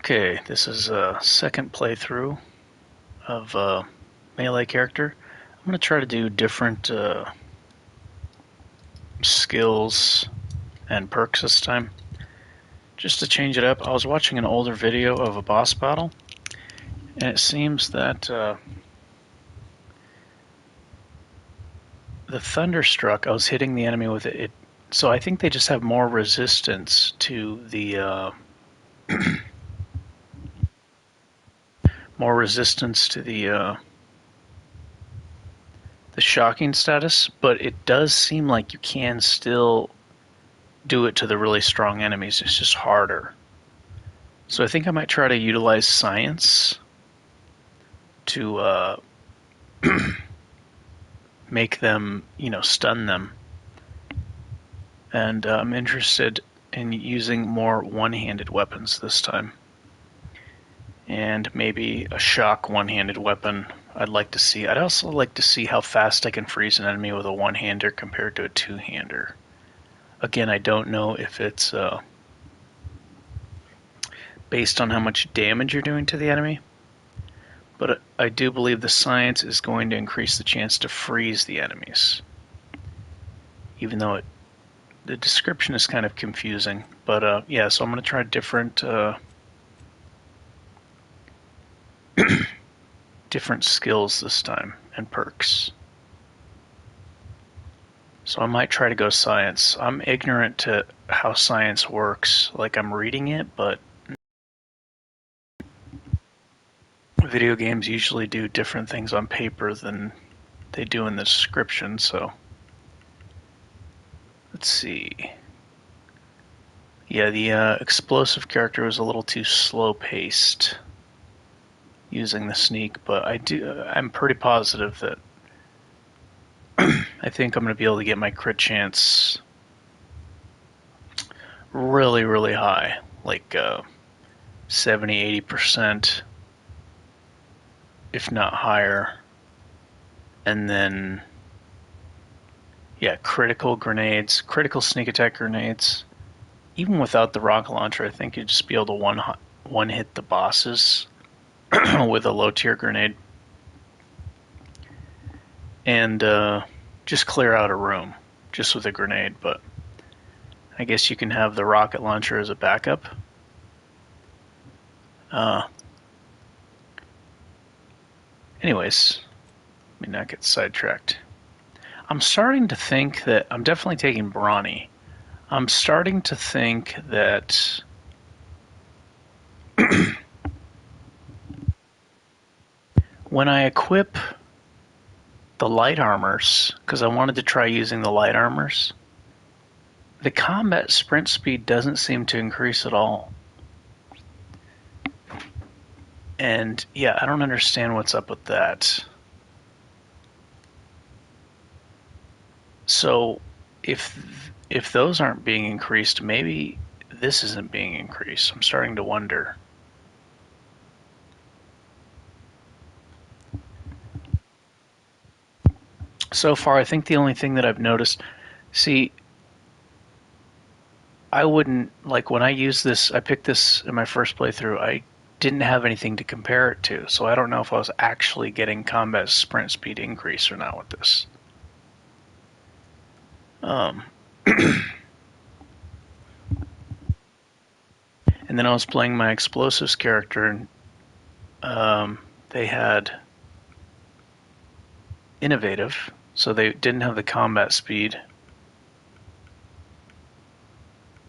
Okay, this is a second playthrough of melee character. I'm going to try to do different skills and perks this time. Just to change it up, I was watching an older video of a boss battle, and it seems that the Thunderstruck, I was hitting the enemy with it, so I think they just have more resistance to the the shocking status, but it does seem like you can still do it to the really strong enemies. It's just harder. So I think I might try to utilize science to make them, stun them. And I'm interested in using more one-handed weapons this time. And maybe a shock one-handed weapon I'd like to see. I'd also like to see how fast I can freeze an enemy with a one-hander compared to a two-hander. Again, I don't know if it's based on how much damage you're doing to the enemy, but I do believe the science is going to increase the chance to freeze the enemies. Even though the description is kind of confusing. But yeah, so I'm going to try different different skills this time and perks. So I might try to go science. I'm ignorant to how science works. Like, I'm reading it, but video games usually do different things on paper than they do in the description, so let's see. Yeah, the explosive character was a little too slow-paced using the sneak, but I'm pretty positive that I think I'm going to be able to get my crit chance really, really high, like 70-80%, if not higher. And then, yeah, critical grenades, critical sneak attack grenades. Even without the rocket launcher, I think you'd just be able to one hit the bosses with a low tier grenade. And just clear out a room just with a grenade, but I guess you can have the rocket launcher as a backup. Anyways, let me not get sidetracked. I'm starting to think that I'm definitely taking Brawny. I'm starting to think that when I equip the light armors, because I wanted to try using the light armors, the combat sprint speed doesn't seem to increase at all. And yeah, I don't understand what's up with that. So if those aren't being increased, maybe this isn't being increased. I'm starting to wonder. So far, I think the only thing that I've noticed, see, I wouldn't, like when I use this, I picked this in my first playthrough, I didn't have anything to compare it to, so I don't know if I was actually getting combat sprint speed increase or not with this. And then I was playing my explosives character, and they had innovative, so they didn't have the combat speed.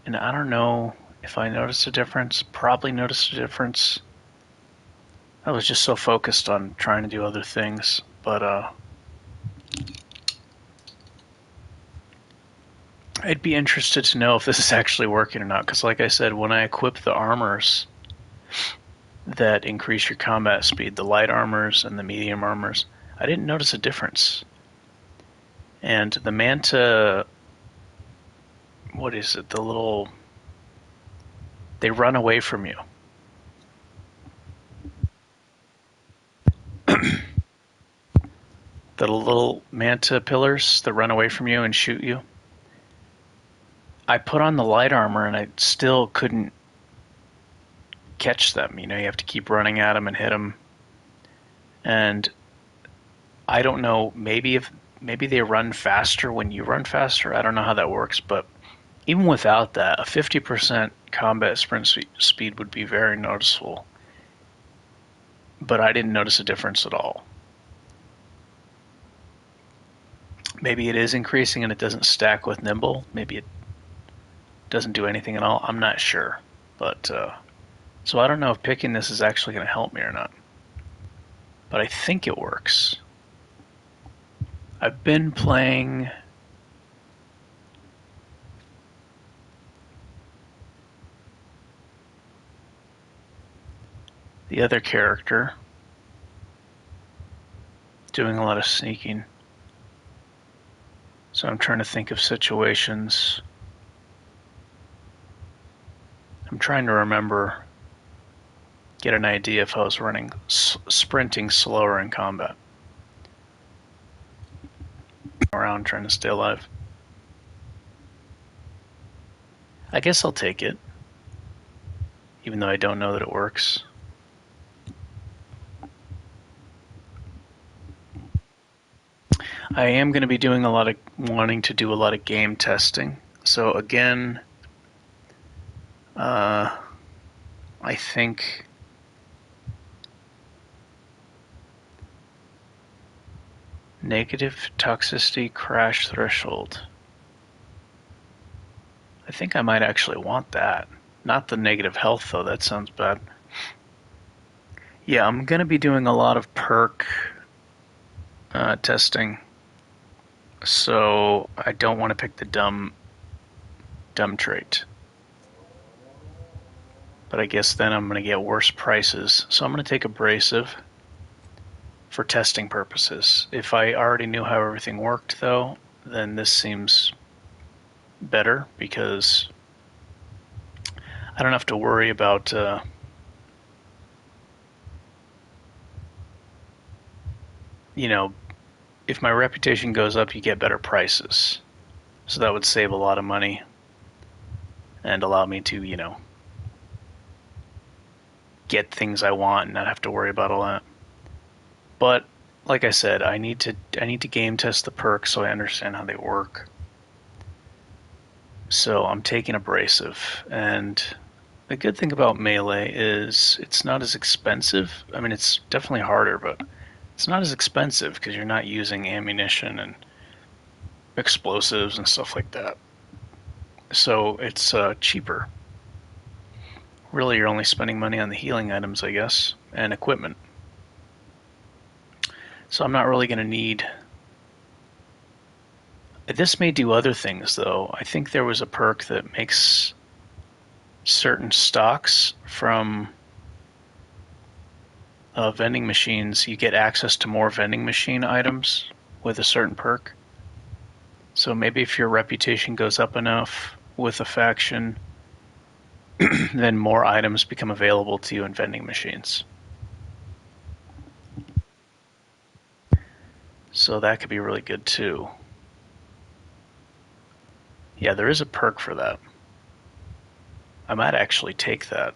And I don't know if I noticed a difference. Probably noticed a difference. I was just so focused on trying to do other things, but I'd be interested to know if this is actually working or not, because like I said, when I equip the armors that increase your combat speed, the light armors and the medium armors, I didn't notice a difference. And the Manta, what is it, the little, they run away from you. The little Manta pillars that run away from you and shoot you. I put on the light armor and I still couldn't catch them. You have to keep running at them and hit them. And I don't know, maybe they run faster when you run faster. I don't know how that works, but even without that, a 50% combat sprint speed would be very noticeable. But I didn't notice a difference at all. Maybe it is increasing and it doesn't stack with nimble. Maybe it doesn't do anything at all. I'm not sure. But so I don't know if picking this is actually going to help me or not. But I think it works. I've been playing the other character, doing a lot of sneaking. So I'm trying to think of situations. I'm trying to remember, get an idea if I was running, sprinting slower in combat. Around trying to stay alive. I guess I'll take it, even though I don't know that it works. I am going to be doing wanting to do a lot of game testing. So again, I think negative toxicity crash threshold. I think I might actually want that. Not the negative health, though. That sounds bad. Yeah, I'm going to be doing a lot of perk testing. So I don't want to pick the dumb trait. But I guess then I'm going to get worse prices. So I'm going to take abrasive for testing purposes. If I already knew how everything worked, though, then this seems better because I don't have to worry about if my reputation goes up, you get better prices. So that would save a lot of money and allow me to, get things I want and not have to worry about all that. But like I said, I need to game test the perks so I understand how they work. So I'm taking abrasive, and the good thing about melee is it's not as expensive. I mean, it's definitely harder, but it's not as expensive because you're not using ammunition and explosives and stuff like that. So it's cheaper. Really, you're only spending money on the healing items, I guess, and equipment. So I'm not really going to need... This may do other things, though. I think there was a perk that makes certain stocks from vending machines, you get access to more vending machine items with a certain perk. So maybe if your reputation goes up enough with a faction, then more items become available to you in vending machines. So that could be really good too. Yeah, there is a perk for that. I might actually take that.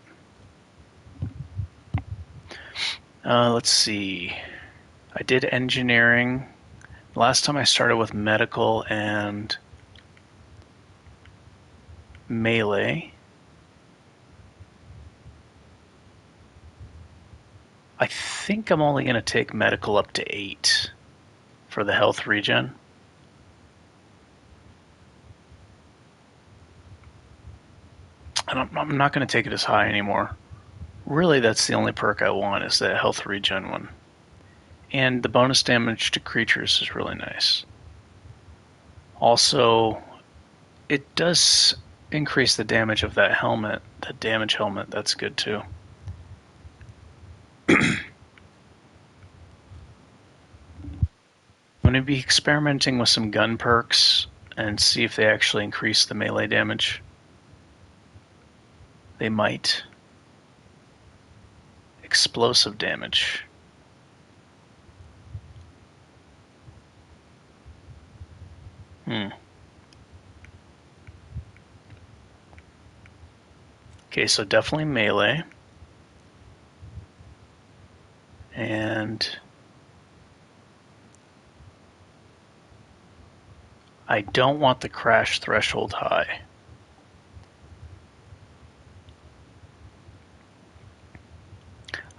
Let's see. I did engineering. Last time I started with medical and melee. I think I'm only going to take medical up to 8 for the health regen. I'm not going to take it as high anymore. Really, that's the only perk I want is that health regen one. And the bonus damage to creatures is really nice. Also, it does increase the damage of that helmet, that damage helmet. That's good too. I'm going to be experimenting with some gun perks and see if they actually increase the melee damage. They might. Explosive damage. Okay, so definitely melee. And I don't want the crash threshold high.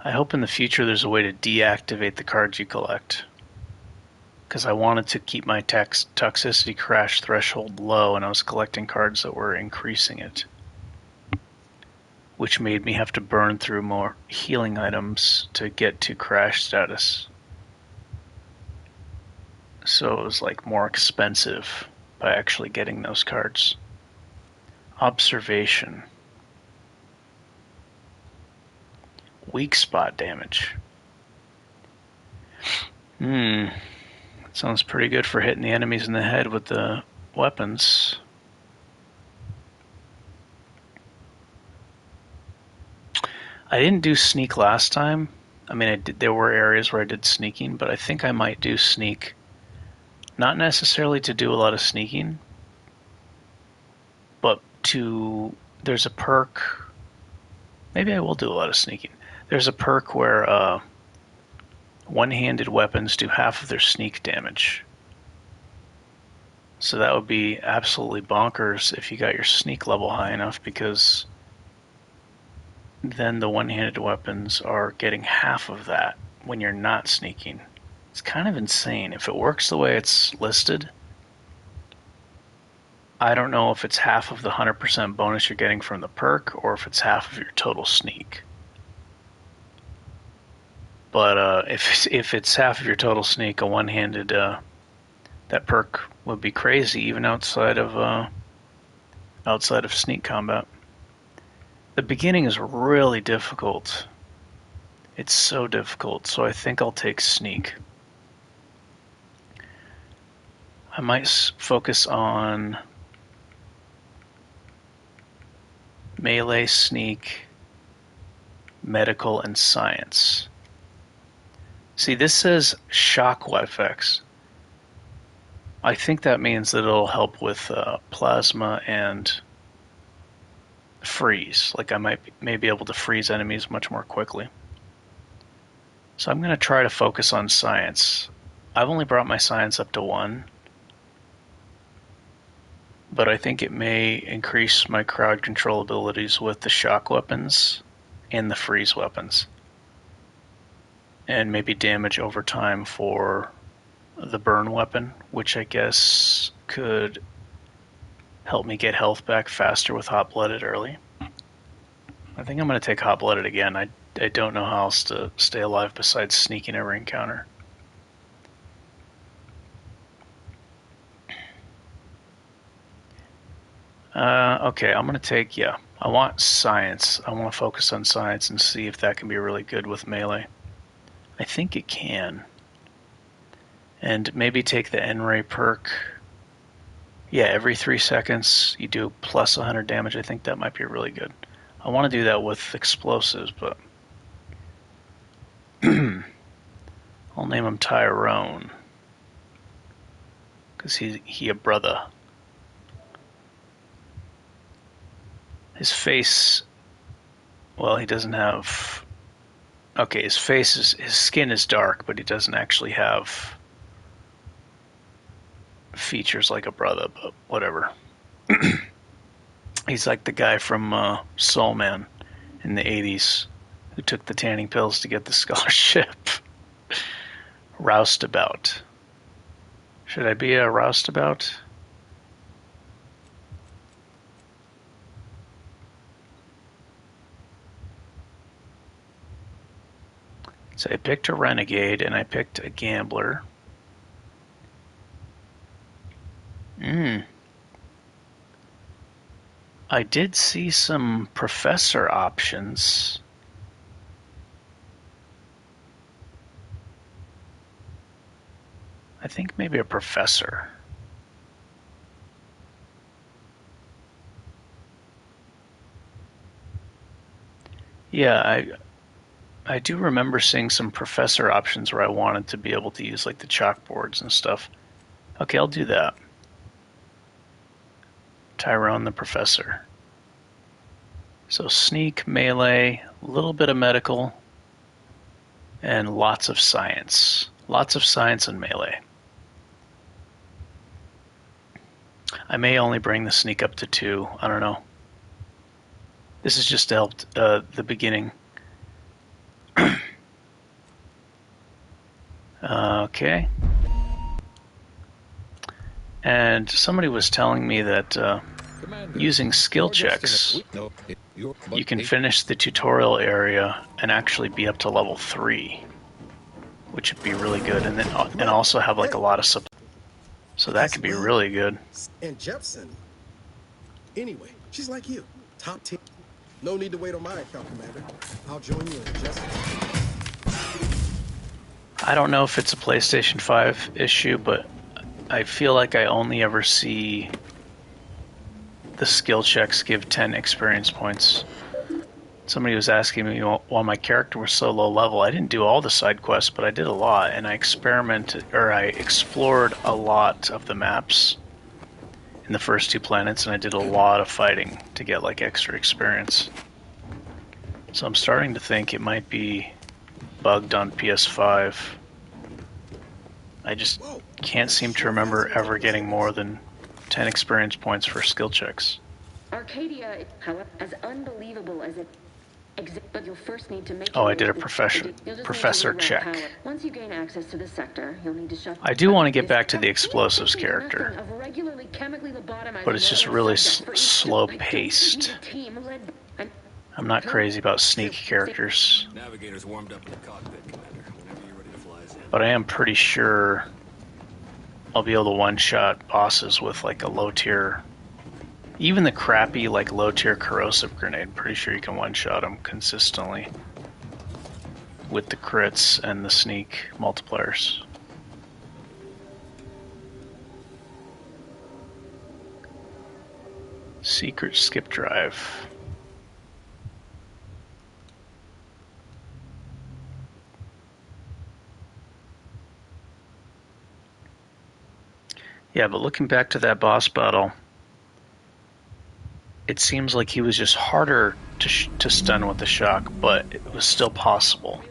I hope in the future there's a way to deactivate the cards you collect, because I wanted to keep my toxicity crash threshold low, and I was collecting cards that were increasing it, which made me have to burn through more healing items to get to crash status. So it was like more expensive by actually getting those cards. Observation. Weak spot damage. Sounds pretty good for hitting the enemies in the head with the weapons. I didn't do sneak last time. I mean, there were areas where I did sneaking, but I think I might do sneak. Not necessarily to do a lot of sneaking, but there's a perk. Maybe I will do a lot of sneaking. There's a perk where one-handed weapons do half of their sneak damage. So that would be absolutely bonkers if you got your sneak level high enough, because then the one-handed weapons are getting half of that when you're not sneaking. It's kind of insane. If it works the way it's listed, I don't know if it's half of the 100% bonus you're getting from the perk or if it's half of your total sneak. But if it's half of your total sneak, a one-handed that perk would be crazy even outside of sneak combat. The beginning is really difficult. It's so difficult, so I think I'll take sneak. I might focus on melee, sneak, medical, and science. See, this says shock effects. I think that means that it'll help with plasma and freeze. Like I may be able to freeze enemies much more quickly. So I'm going to try to focus on science. I've only brought my science up to 1, but I think it may increase my crowd control abilities with the shock weapons and the freeze weapons. And maybe damage over time for the burn weapon, which I guess could help me get health back faster with hot-blooded early. I think I'm going to take hot-blooded again. I don't know how else to stay alive besides sneaking every encounter. Okay, I'm going to take, I want science. I want to focus on science and see if that can be really good with melee. I think it can. And maybe take the N-Ray perk. Yeah, every 3 seconds you do plus 100 damage. I think that might be really good. I want to do that with explosives, but I'll name him Tyrone, because he a brother. His face, well, he doesn't have. Okay, his skin is dark, but he doesn't actually have features like a brother. But whatever. He's like the guy from Soul Man in the 80s who took the tanning pills to get the scholarship. Roustabout. Should I be a roustabout? So I picked a renegade and I picked a gambler. I did see some professor options. I think maybe a professor. Yeah, I do remember seeing some professor options where I wanted to be able to use like the chalkboards and stuff. Okay, I'll do that. Tyrone the Professor. So sneak, melee, a little bit of medical, and lots of science. Lots of science and melee. I may only bring the sneak up to 2. I don't know. This has just helped the beginning. Okay. And somebody was telling me that using skill checks, you can finish the tutorial area and actually be up to level 3, which would be really good, and then and also have like a lot of support. So that could be really good. And Jepson. Anyway, she's like you, top 10. No need to wait on my account, Commander. I'll join you in just. I don't know if it's a PlayStation 5 issue, but I feel like I only ever see the skill checks give 10 experience points. Somebody was asking me while my character was so low level. I didn't do all the side quests, but I did a lot, and I explored a lot of the maps in the first 2 planets, and I did a lot of fighting to get like extra experience. So I'm starting to think it might be bugged on PS5. I just can't seem to remember ever getting more than 10 experience points for skill checks. Arcadia, however, as unbelievable as it exists, but you'll first need to make. Oh, I did a professor check. Once you gain access to the sector, you'll need to shut. I do want to get back to the explosives character, but it's just really slow paced. I'm not crazy about sneaky characters. Navigators warmed up in the cockpit, Commander. Whenever you're ready to fly us in. But I am pretty sure I'll be able to one-shot bosses with like a low-tier, even the crappy like low-tier corrosive grenade. I'm pretty sure you can one-shot them consistently with the crits and the sneak multipliers. Secret skip drive. Yeah, but looking back to that boss battle, it seems like he was just harder to stun with the shock, but it was still possible.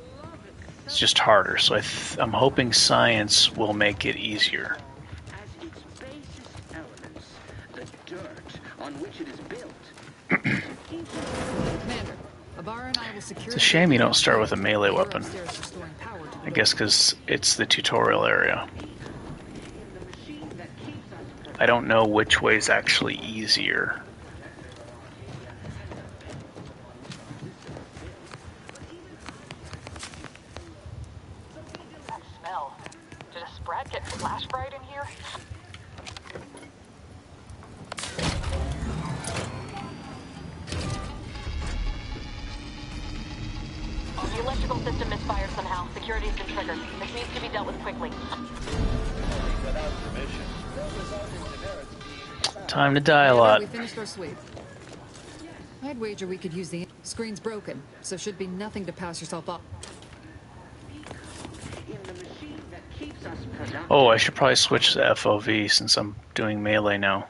It's just harder, so I'm hoping science will make it easier. As its basis elements, the dirt on which it is built. Commander, Abara and I will secure. It's a shame you don't start with a melee weapon. I guess because it's the tutorial area. I don't know which way is actually easier. That smell. Did a Sprat get flash fried in here? The electrical system misfired somehow. Security's been triggered. This needs to be dealt with quickly. Time to die a lot. We finished our sweep. I'd wager we could use the screen's broken, so should be nothing to pass yourself up. Oh, I should probably switch to FOV since I'm doing melee now.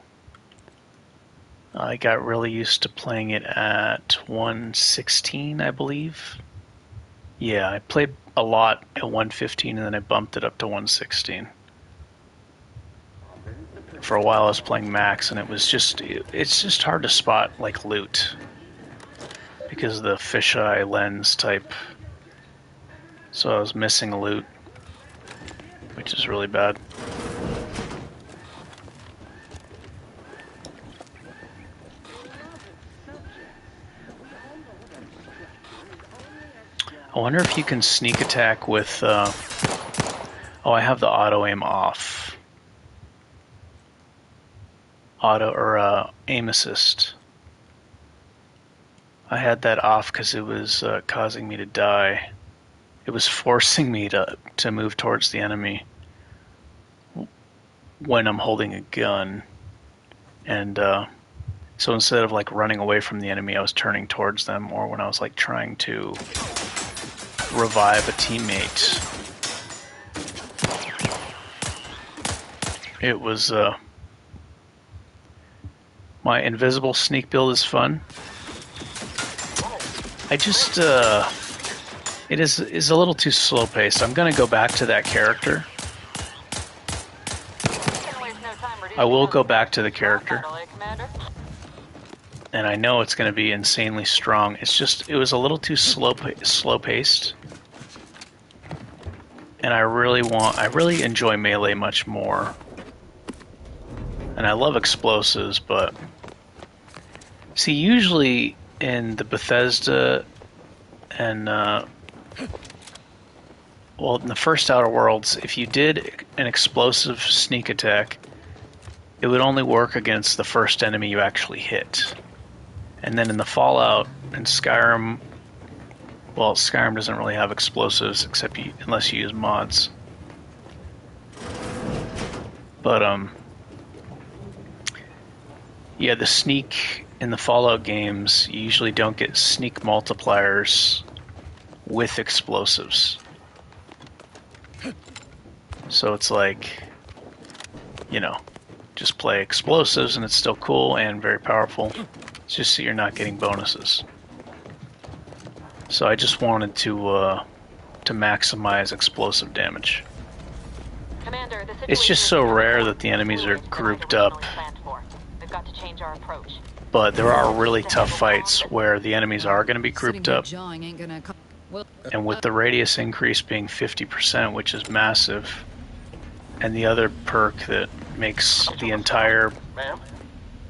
I got really used to playing it at 116, I believe. Yeah, I played a lot at 115 and then I bumped it up to 116. For a while I was playing max and it's just hard to spot like loot because of the fisheye lens type. So I was missing loot, which is really bad. I wonder if you can sneak attack with oh, I have the auto aim off. Aim assist. I had that off because it was causing me to die. It was forcing me to move towards the enemy when I'm holding a gun, and so instead of like running away from the enemy, I was turning towards them, or when I was like trying to revive a teammate. It was my invisible sneak build is fun. I just It is a little too slow paced. I'm gonna go back to that character. I will go back to the character. And I know it's gonna be insanely strong. It's just it was a little too slow paced. And I really enjoy melee much more. And I love explosives, but see, usually in the Bethesda and well, in the first Outer Worlds, if you did an explosive sneak attack, it would only work against the first enemy you actually hit. And then in the Fallout and Skyrim, well, Skyrim doesn't really have explosives except unless you use mods. But yeah, the sneak in the Fallout games, you usually don't get sneak multipliers with explosives. So it's like, you know, just play explosives and it's still cool and very powerful. It's just that you're not getting bonuses. So I just wanted to maximize explosive damage. Commander, the It's just so rare that the enemies are grouped up. We've got to change our approach. But there are really tough fights where the enemies are going to be grouped up. And with the radius increase being 50%, which is massive, and the other perk that makes the entire... Ma'am,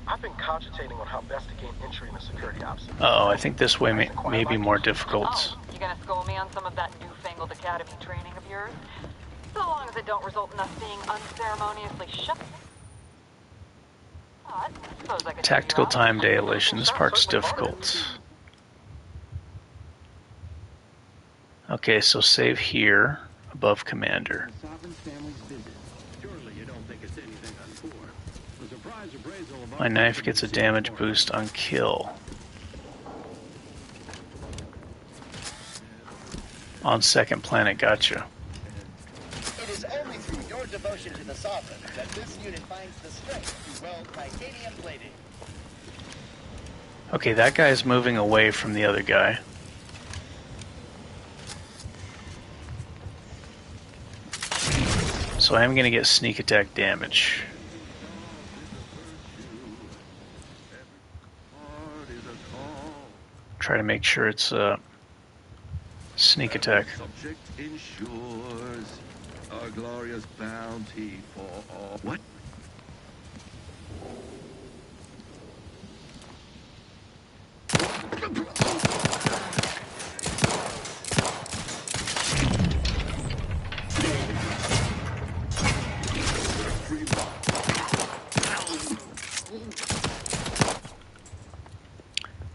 I've been cogitating on how best to gain entry in the security ops. Uh-oh, I think this way may be more difficult. Oh, you gonna school me on some of that newfangled academy training of yours? So long as it don't result in us being unceremoniously shut. Tactical time dilation. This part's difficult. Okay, so save here, above Commander. My knife gets a damage boost on kill. On second planet, gotcha. It is only through your devotion to the Sovereign that this unit finds the strength to weld titanium plating. Okay, that guy's moving away from the other guy. So I am going to get sneak attack damage. Try to make sure it's sneak attack. Subject ensures a glorious bounty for all. What?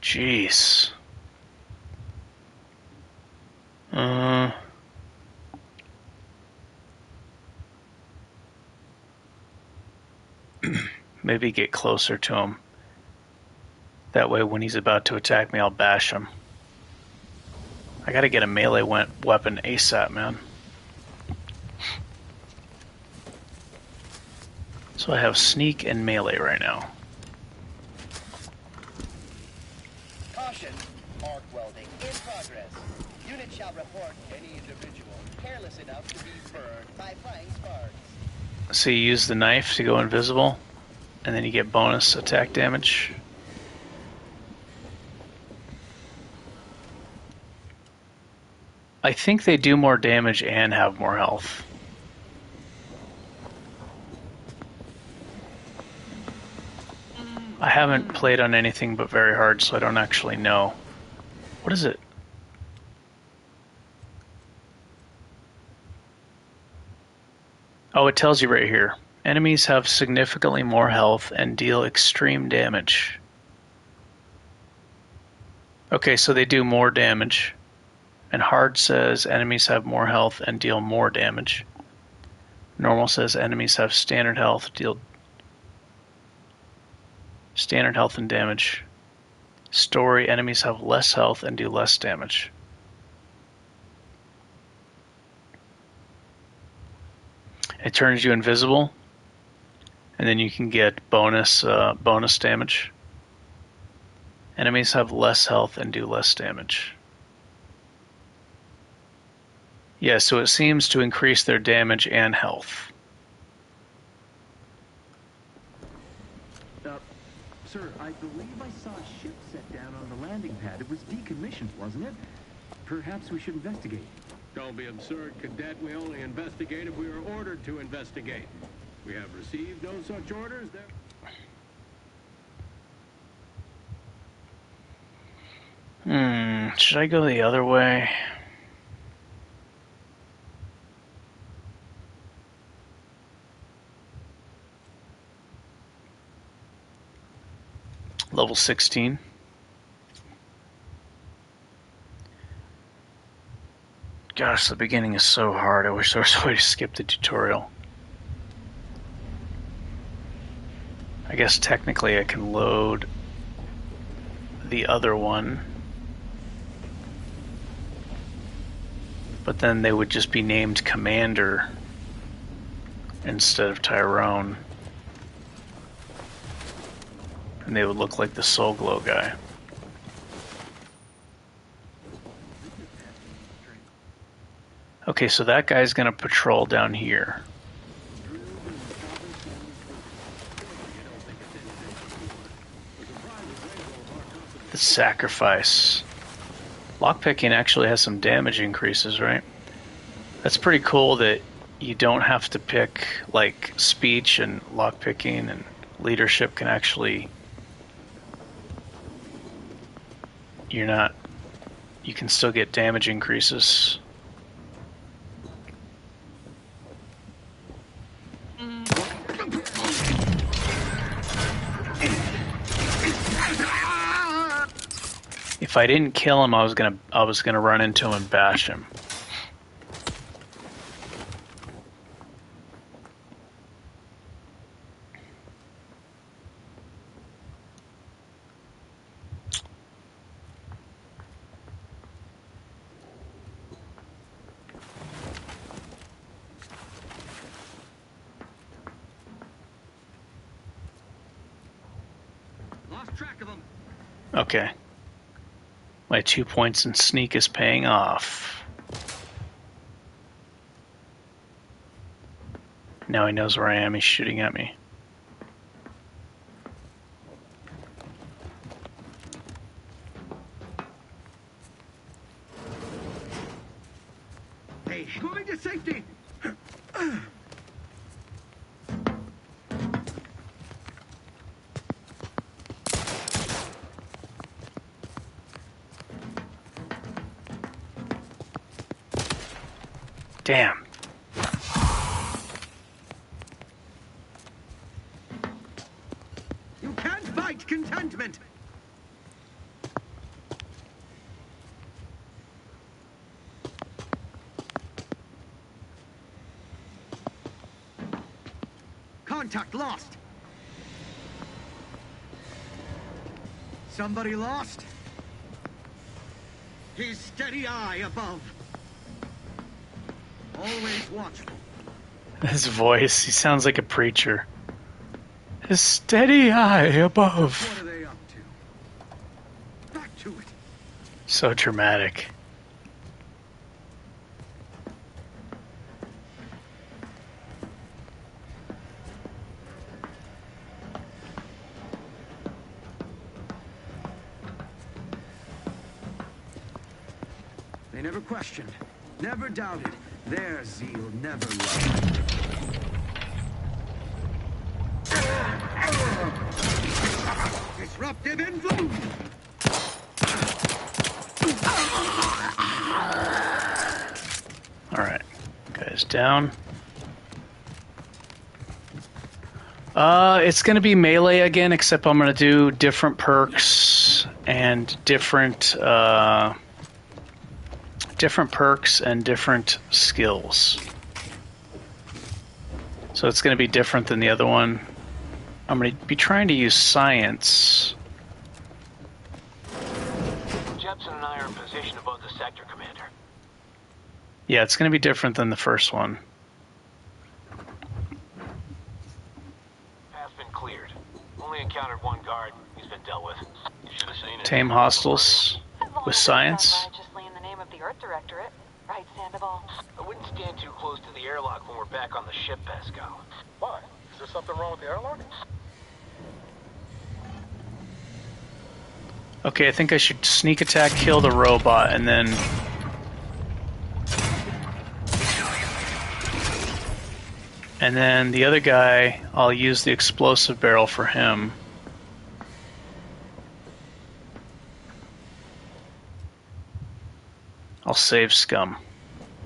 Jeez. Maybe get closer to him. That way when he's about to attack me, I'll bash him. I gotta get a melee weapon ASAP, man. So I have sneak and melee right now. Caution, arc welding in progress. Unit shall report any individual careless enough to be burned by flying sparks. So you use the knife to go invisible, and then you get bonus attack damage. I think they do more damage and have more health. I haven't played on anything but very hard, so I don't actually know. What is it? Oh, it tells you right here. Enemies have significantly more health and deal extreme damage. Okay, so they do more damage. And hard says enemies have more health and deal more damage. Normal says enemies have standard health, deal standard health and damage. Story, enemies have less health and do less damage. It turns you invisible, and then you can get bonus damage. Enemies have less health and do less damage. Yeah, so it seems to increase their damage and health. Sir, I believe I saw a ship set down on the landing pad. It was decommissioned, wasn't it? Perhaps we should investigate. Don't be absurd, Cadet. We only investigate if we are ordered to investigate. We have received no such orders. Should I go the other way? Level 16. Gosh, the beginning is so hard. I wish there was a way to skip the tutorial. I guess technically I can load the other one. But then they would just be named Commander instead of Tyrone. And they would look like the Soul Glow guy. Okay, so that guy's gonna patrol down here. The sacrifice. Lockpicking actually has some damage increases, right? That's pretty cool that you don't have to pick, like, speech and lockpicking, and leadership can actually... You can still get damage increases. If I didn't kill him, I was gonna run into him and bash him. Lost track of him. Okay. My 2 points in sneak is paying off. Now he knows where I am, he's shooting at me. Hey, moving to safety! Damn. You can't fight contentment! Contact lost! Somebody lost? His steady eye above. Always watchful. His voice, he sounds like a preacher. His steady eye above. What are they up to? Back to it. So dramatic. They never questioned, never doubted. Their zeal never lied. Disruptive influence! Alright. Guys down. It's gonna be melee again, except I'm gonna do different perks and different perks and different skills. So it's going to be different than the other one. I'm going to be trying to use science. Jepson and I are in position above the sector, Commander. Yeah, it's going to be different than the first one. Path's been cleared. Only encountered one guard. He's been dealt with. You should have seen it. Tame hostiles with science. Righteously in the name of the Earth Directorate. Right, Sandoval? I wouldn't stand too close to the airlock when we're back on the ship, Pascal. Why? Is there something wrong with the airlock? Okay, I think I should sneak attack, kill the robot, and then... And then the other guy, I'll use the explosive barrel for him. I'll save Scum.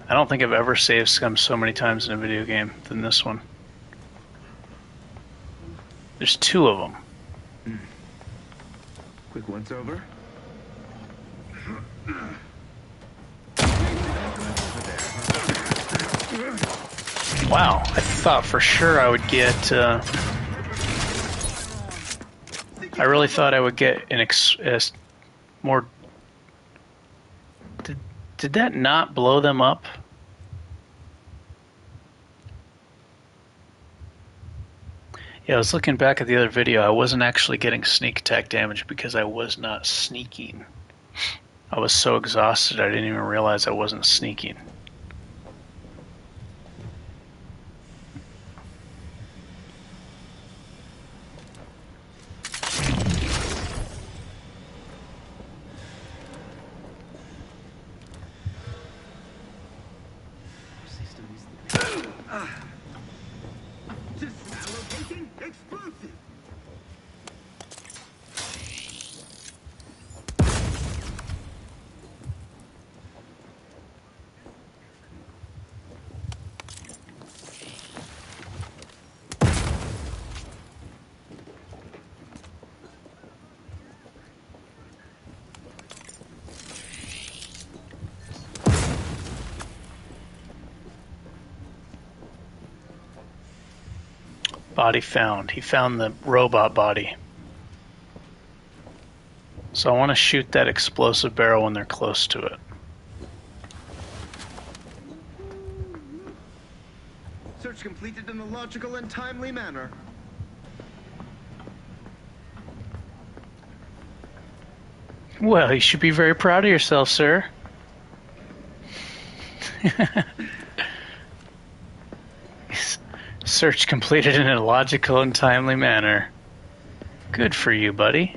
I don't think I've ever saved Scum so many times in a video game than this one. There's two of them. Quick once over. Wow, I thought for sure I would get... I really thought I would get an more... Did that not blow them up? Yeah, I was looking back at the other video. I wasn't actually getting sneak attack damage because I was not sneaking. I was so exhausted I didn't even realize I wasn't sneaking. Allocating explosive. Body found. He found the robot body. So I want to shoot that explosive barrel when they're close to it. Search completed in a logical and timely manner. Well, you should be very proud of yourself, sir. Search completed in a logical and timely manner. Good for you, buddy.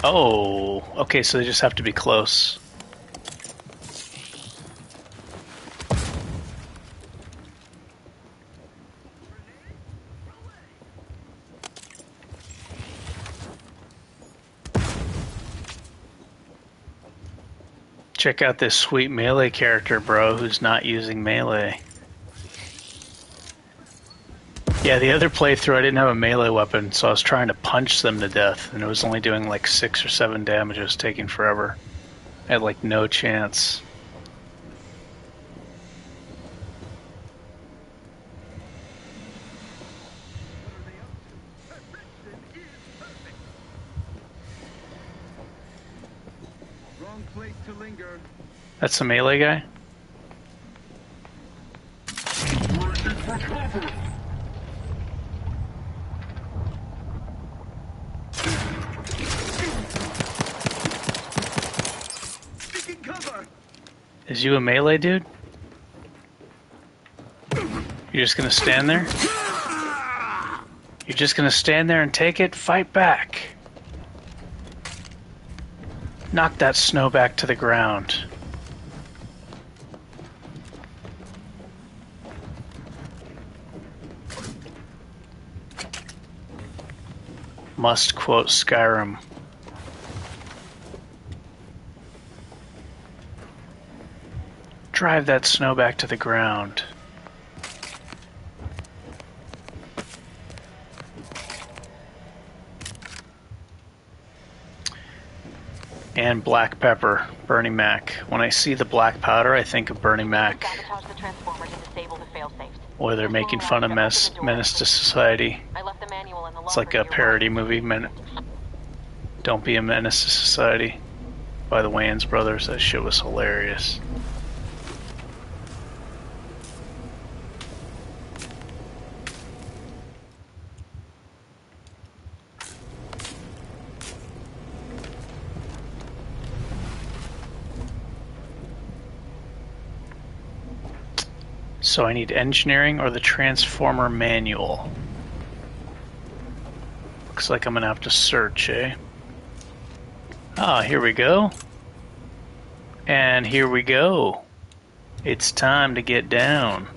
Oh, okay, so they just have to be close. Check out this sweet melee character, bro, who's not using melee. Yeah, the other playthrough I didn't have a melee weapon, so I was trying to punch them to death, and it was only doing like 6 or 7 damage. It was taking forever. I had like no chance. Wrong place to linger. That's a melee guy? Taking cover. Is you a melee dude? You're just gonna stand there? You're just gonna stand there and take it? Fight back. Knock that snow back to the ground. Must quote Skyrim. Drive that snow back to the ground. And black pepper, Bernie Mac. When I see the black powder, I think of Bernie Mac. Sabotage the transformer to disable the failsafes. Or they're making fun of Menace to Society. I left the manual in the It's like a parody movie. Don't Be a Menace to Society by the Wayans brothers. That shit was hilarious. So I need engineering or the transformer manual. Looks like I'm gonna have to search, eh? Ah, here we go. And here we go. It's time to get down.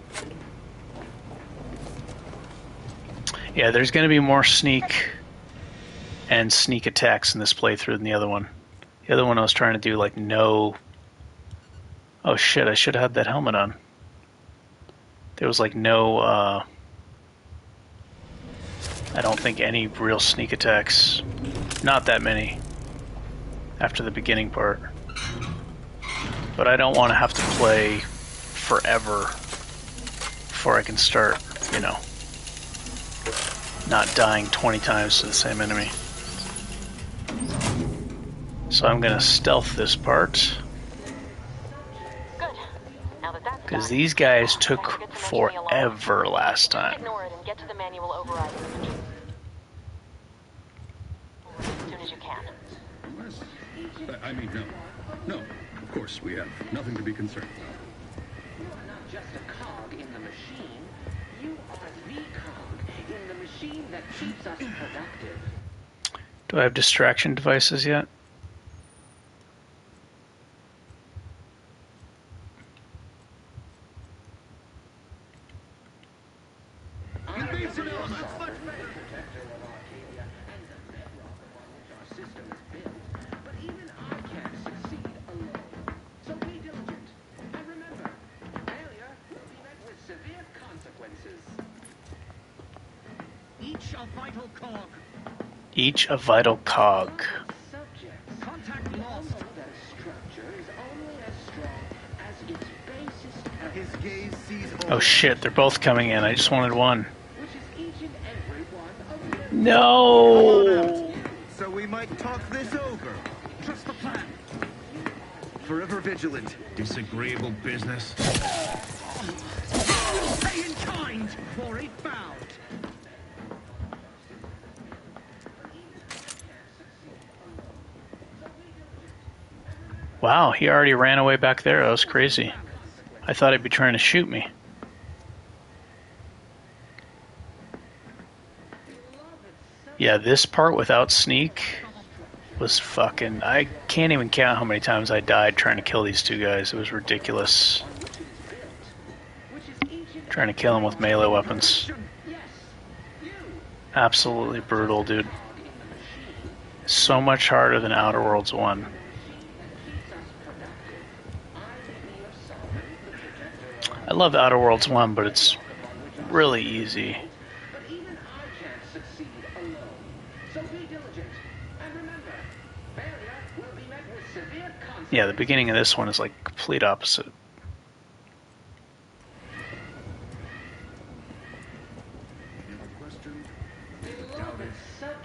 Yeah, there's gonna be more sneak and sneak attacks in this playthrough than the other one. The other one I was trying to do like no... Oh shit, I should have had that helmet on. There was like no, I don't think any real sneak attacks. Not that many. After the beginning part. But I don't want to have to play forever before I can start, you know, not dying 20 times to the same enemy. So I'm gonna stealth this part. Because these guys took forever last time. Ignore it and get to the manual override. As soon as you can. I mean, no. No, of course, we have nothing to be concerned about. You are not just a cog in the machine. You are the cog in the machine that keeps us productive. Do I have distraction devices yet? Each a vital cog. Oh shit, they're both coming in. I just wanted one. No! So we might talk this over. Trust the plan. Forever vigilant. Disagreeable business. Pay in kind for a bound. Wow, he already ran away back there. That was crazy. I thought he'd be trying to shoot me. Yeah, this part without sneak was fucking... I can't even count how many times I died trying to kill these two guys. It was ridiculous. Trying to kill them with melee weapons. Absolutely brutal, dude. So much harder than Outer Worlds 1. I love Outer Worlds 1, but it's really easy. Yeah, the beginning of this one is like complete opposite.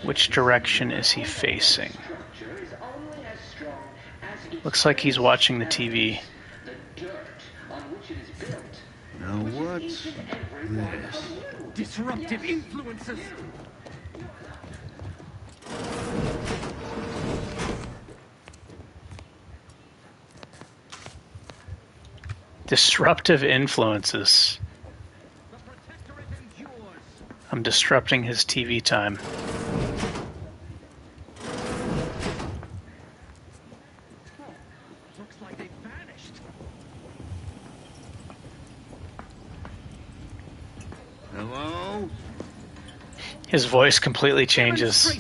Which direction is he facing? Looks like he's watching the TV. Now what's this? Disruptive influences. Disruptive influences. I'm disrupting his TV time. Looks like they vanished. Hello? His voice completely changes.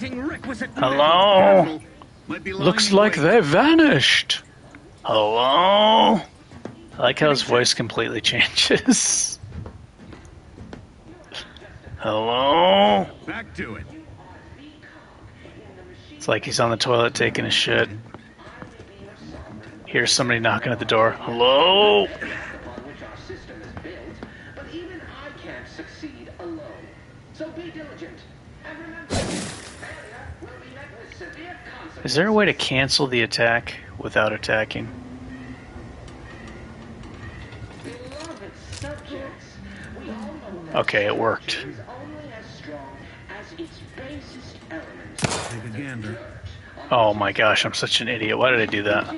Hello? Looks like they vanished. Hello? I like how his voice completely changes. Hello? Back to it. It's like he's on the toilet taking a shit. Here's somebody knocking at the door. Hello? Is there a way to cancel the attack without attacking? Okay, it worked. Take a gander. Oh my gosh, I'm such an idiot. Why did I do that?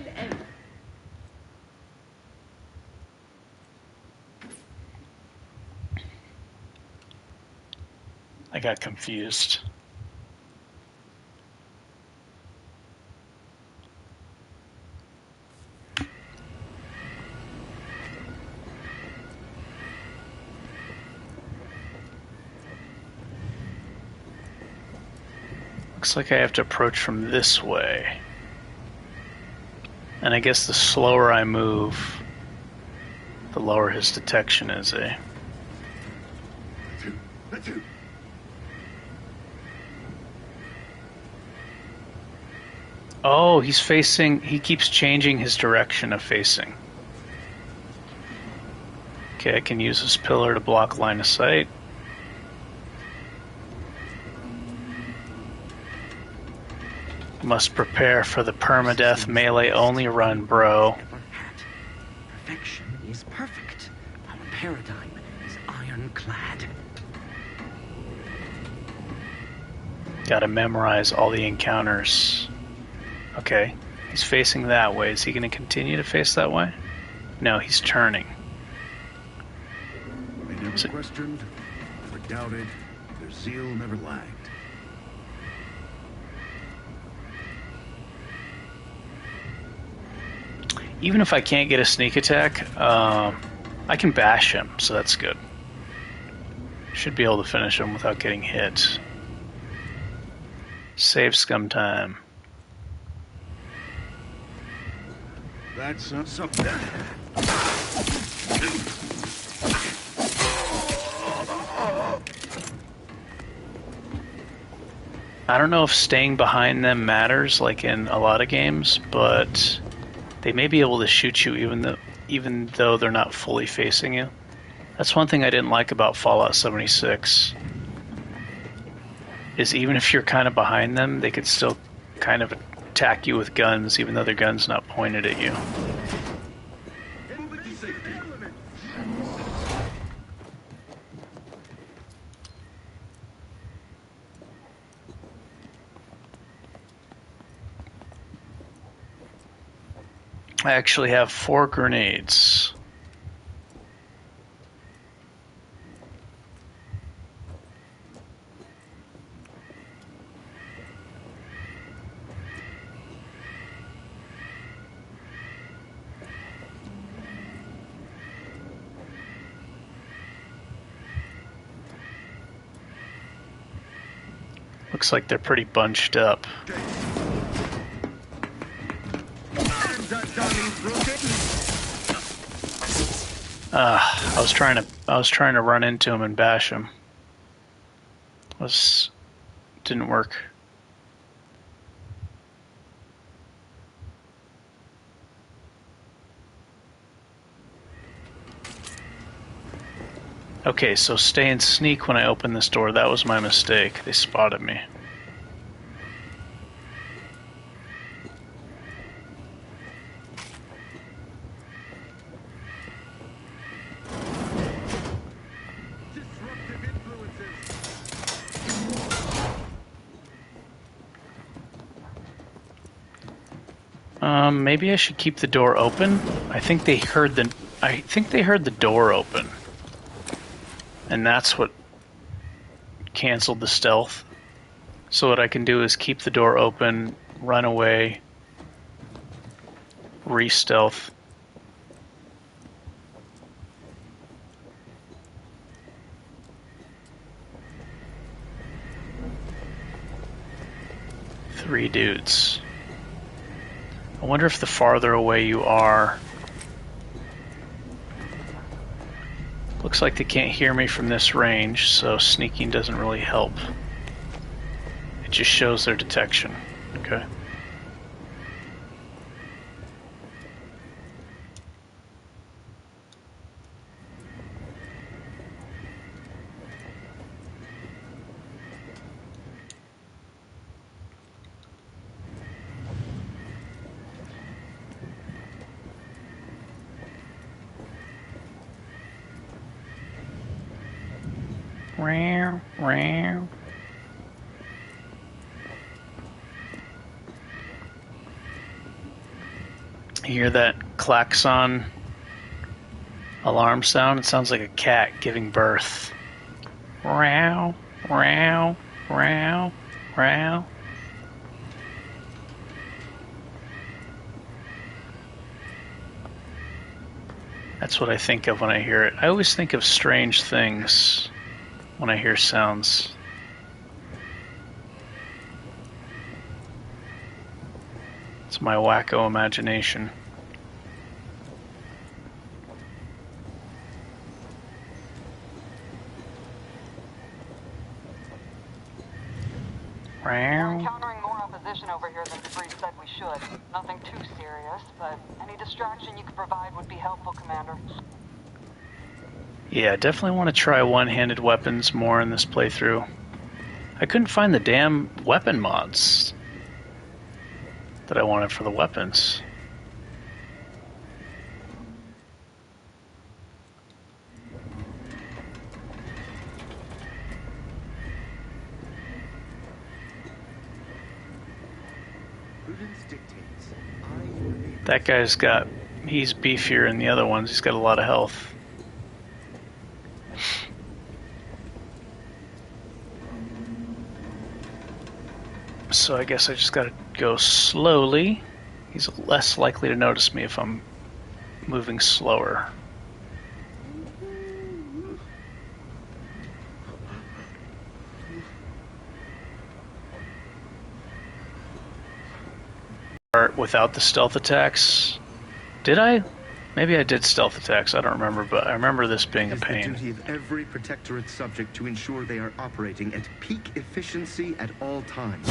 I got confused. Looks like I have to approach from this way. And I guess the slower I move, the lower his detection is, eh? Oh, he's facing... He keeps changing his direction of facing. Okay, I can use this pillar to block line of sight. Must prepare for the permadeath melee-only run, bro. Perfection is perfect. Our paradigm is ironclad. Gotta memorize all the encounters. Okay, he's facing that way. Is he going to continue to face that way? No, he's turning. They never questioned, never doubted, their zeal never lagged. Even if I can't get a sneak attack, I can bash him, so that's good. Should be able to finish him without getting hit. Save scum time. That's something. I don't know if staying behind them matters, like in a lot of games, but they may be able to shoot you even though they're not fully facing you. That's one thing I didn't like about Fallout 76. Is even if you're kind of behind them, they could still kind of attack you with guns, even though their gun's not pointed at you. I actually have 4 grenades. Looks like they're pretty bunched up. I was trying to run into him and bash him. Didn't work. Okay, so stay and sneak when I open this door. That was my mistake. They spotted me. Maybe I should keep the door open. I think they heard the door open. And that's what canceled the stealth. So what I can do is keep the door open, run away, re-stealth. Three dudes. I wonder if the farther away you are... Looks like they can't hear me from this range, so sneaking doesn't really help. It just shows their detection. Okay. You hear that klaxon alarm sound? It sounds like a cat giving birth. Meow, Row, row, row. That's what I think of when I hear it. I always think of strange things when I hear sounds. It's my wacko imagination. We're encountering more opposition over here than Debris said we should. Nothing too serious, but any distraction you could provide would be helpful, Commander. Yeah, definitely want to try one-handed weapons more in this playthrough. I couldn't find the damn weapon mods that I wanted for the weapons. That guy's he's beefier than the other ones. He's got a lot of health. So I guess I just gotta go slowly. He's less likely to notice me if I'm moving slower. Without the stealth attacks. Did I? Maybe I did stealth attacks, I don't remember, but I remember this being a pain. It is the duty of every Protectorate subject to ensure they are operating at peak efficiency at all times.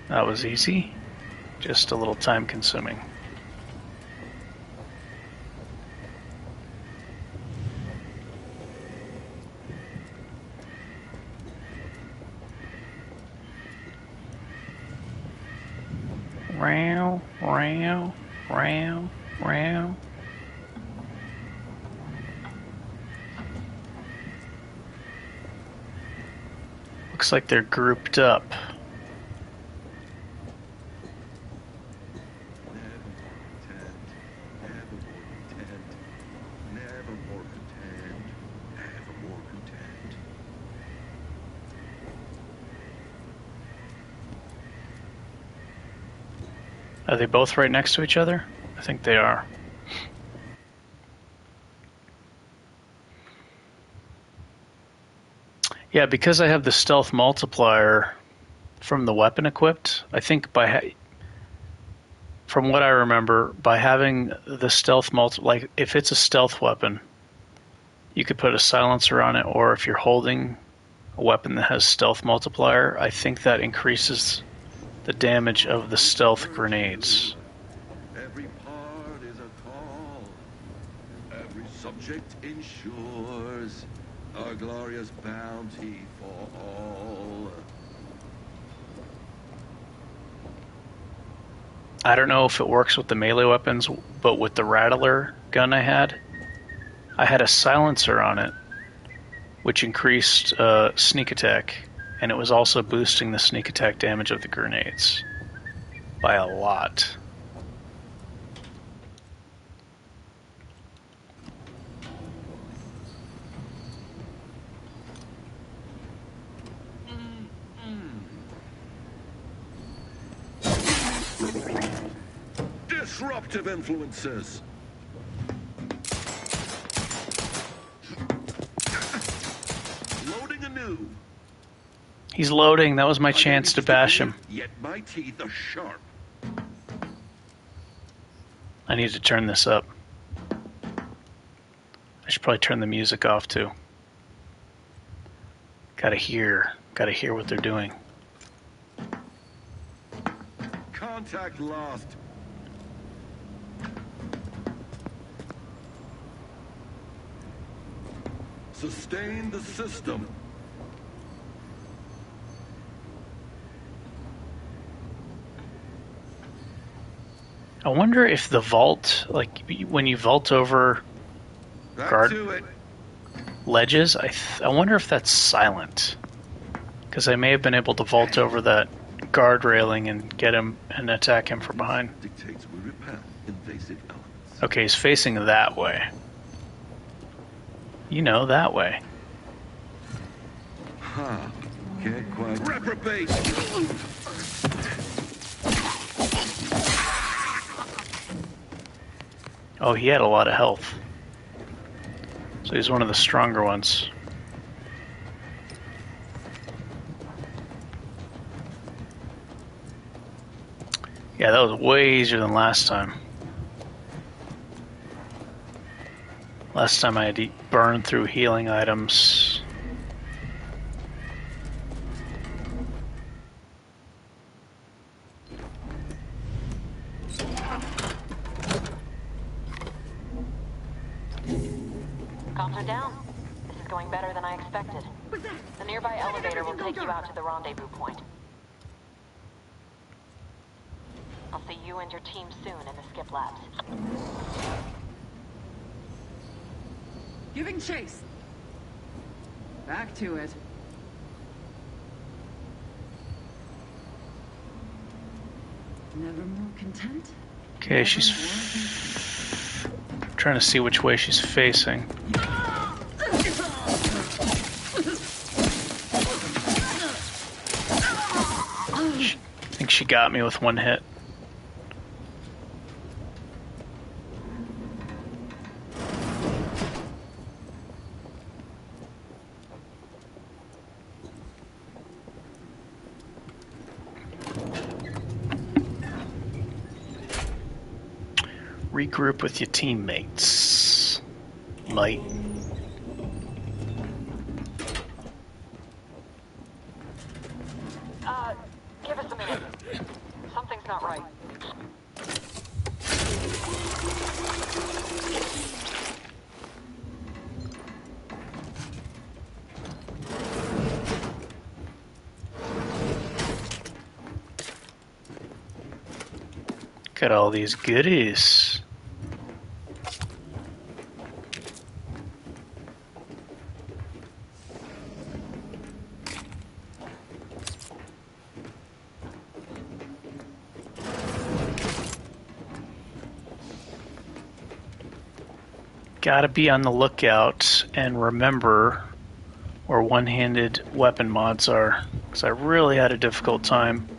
That was easy. Just a little time consuming. Row, row, row, row. Looks like they're grouped up. Are they both right next to each other? I think they are. Yeah, because I have the stealth multiplier from the weapon equipped, I think from what I remember, by having the stealth like if it's a stealth weapon, you could put a silencer on it, or if you're holding a weapon that has stealth multiplier, I think that increases the damage of the stealth grenades. Every part is a call. Every subject ensures our glorious bounty for all. I don't know if it works with the melee weapons, but with the Rattler gun I had a silencer on it, which increased sneak attack. And it was also boosting the sneak attack damage of the grenades by a lot. Disruptive influences. Loading anew. He's loading. That was my chance to bash him. Yet my teeth are sharp. I need to turn this up. I should probably turn the music off too. Gotta hear what they're doing. Contact lost. Sustain the system. I wonder if the vault, like when you vault over guard ledges, I wonder if that's silent. Because I may have been able to vault over that guard railing and get him and attack him from behind. Dictates we repel invasive elements. Okay, he's facing that way. You know, that way. Huh. Can't quite... Reprobate! Oh, he had a lot of health. So he's one of the stronger ones. Yeah, that was way easier than last time. Last time I had to burn through healing items. Comms are down. This is going better than I expected. The nearby elevator will take you out to the rendezvous point. I'll see you and your team soon in the skip labs. Giving chase. Back to it. Never more content? Okay, she's trying to see which way she's facing. I think she got me with one hit. Regroup with your teammates. Might. Give us a minute. Something's not right. Got all these goodies. Gotta be on the lookout and remember where one-handed weapon mods are, because I really had a difficult time.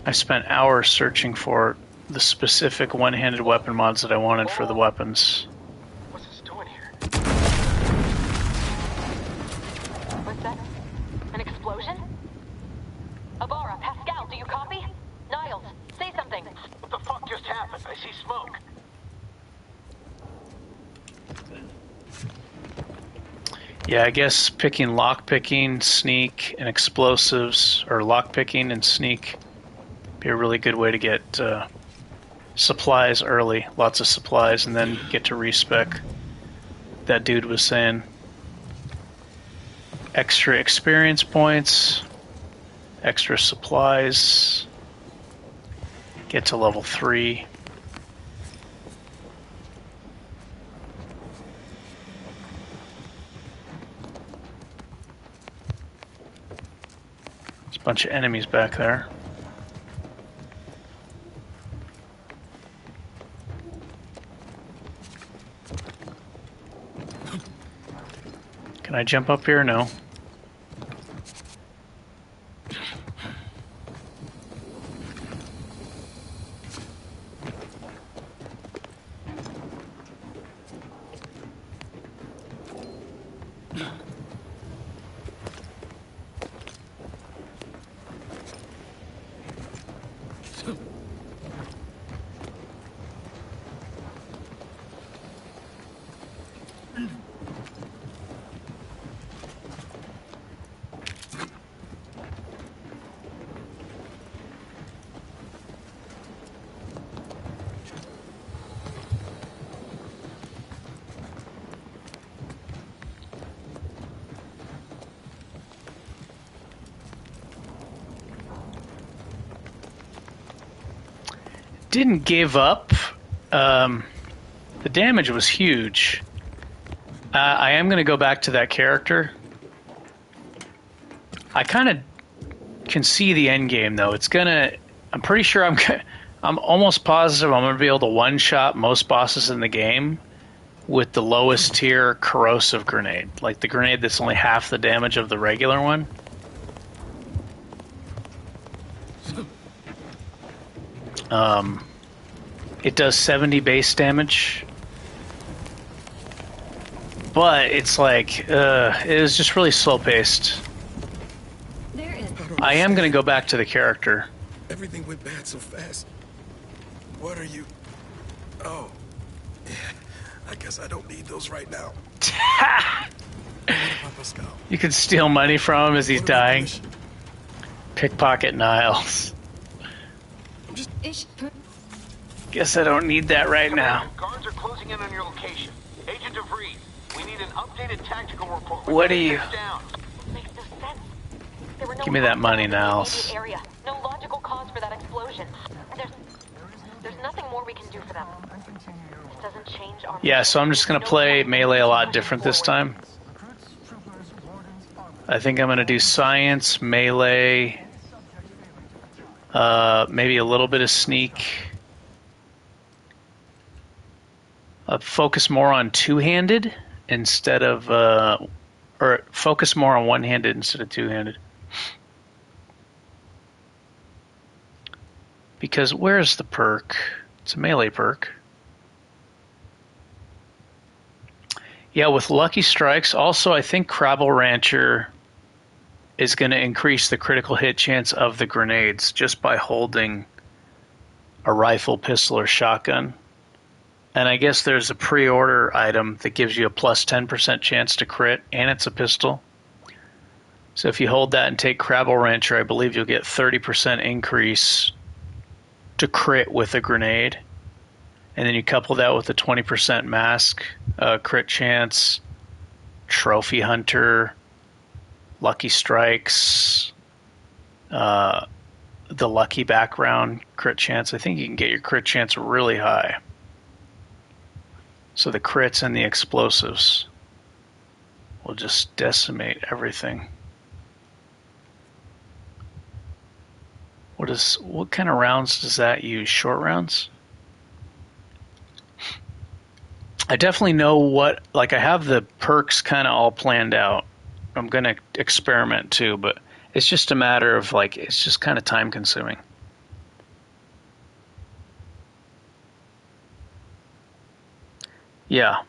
I spent hours searching for the specific one-handed weapon mods that I wanted for the weapons. What's this doing here? What's that? An explosion? Abara, Pascal, do you copy? Niles, say something. What the fuck just happened? I see smoke. Yeah, I guess picking lockpicking, sneak, and explosives, or lockpicking and sneak, be a really good way to get supplies early, lots of supplies, and then get to respec. That dude was saying extra experience points, extra supplies, get to level 3. There's a bunch of enemies back there. Can I jump up here? No. Didn't give up. The damage was huge. I am going to go back to that character. I kind of can see the end game, though. It's gonna. I'm pretty sure I'm I'm almost positive I'm going to be able to one-shot most bosses in the game with the lowest tier corrosive grenade. Like the grenade that's only half the damage of the regular one. It does 70 base damage. But it's like, it was just really slow-paced. I am going to go back to the character. Everything went bad so fast. What are you... Oh. Yeah, I guess I don't need those right now. You can steal money from him as he's dying. Pickpocket Niles. Guess I don't need that right now. Guards are closing in on your location. Agent DeVries, we need an updated tactical report. What do you... Makes no sense. There were no Give me that money, hostiles in the Niles. immediate area. No logical cause for that explosion. There's nothing more we can do for them. It doesn't change our... Yeah, so I'm just going to play Melee a lot different this time. I think I'm going to do Science, Melee, maybe a little bit of Sneak. Focus more on two-handed instead of... or focus more on one-handed instead of two-handed. Because where's the perk? It's a melee perk. Yeah, with Lucky Strikes. Also, I think Crabble Rancher is going to increase the critical hit chance of the grenades just by holding a rifle, pistol, or shotgun. And I guess there's a pre-order item that gives you a plus 10% chance to crit, and it's a pistol. So if you hold that and take Crabble Rancher, I believe you'll get 30% increase to crit with a grenade. And then you couple that with a 20% mask, crit chance, Trophy Hunter, Lucky Strikes, the Lucky Background crit chance. I think you can get your crit chance really high. So the crits and the explosives will just decimate everything. What kind of rounds does that use? Short rounds? I definitely know what, like I have the perks kind of all planned out. I'm going to experiment too, but it's just a matter of like, it's just kind of time consuming. Yeah.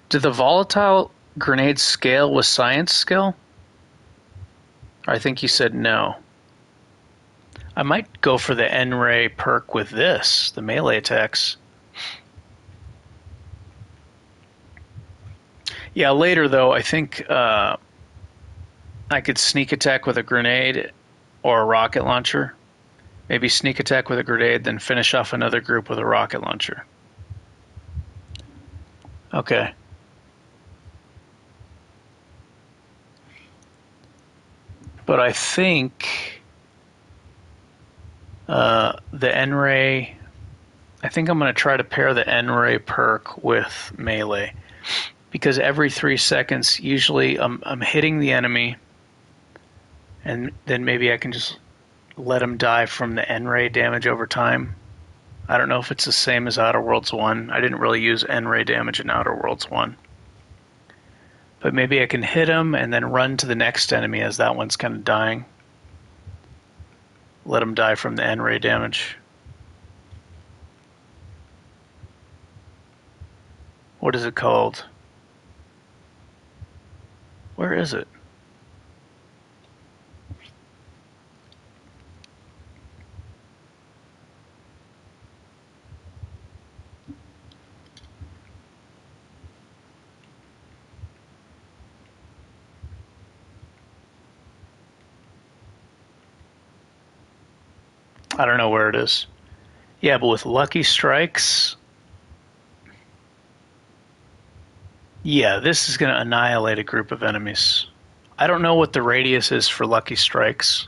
Do the volatile grenades scale with science skill? I think you said no. I might go for the N-Ray perk with this, the melee attacks. Yeah, later though, I think I could sneak attack with a grenade or a rocket launcher. Maybe sneak attack with a grenade, then finish off another group with a rocket launcher. Okay. But I think the N-Ray... I think I'm going to try to pair the N-Ray perk with melee. Because every 3 seconds, usually I'm hitting the enemy, and then maybe I can just let him die from the N-Ray damage over time. I don't know if it's the same as Outer Worlds 1. I didn't really use N-Ray damage in Outer Worlds 1. But maybe I can hit him and then run to the next enemy as that one's kind of dying. Let him die from the N-Ray damage. What is it called? Where is it? I don't know where it is. Yeah, but with Lucky Strikes... Yeah, this is going to annihilate a group of enemies. I don't know what the radius is for Lucky Strikes.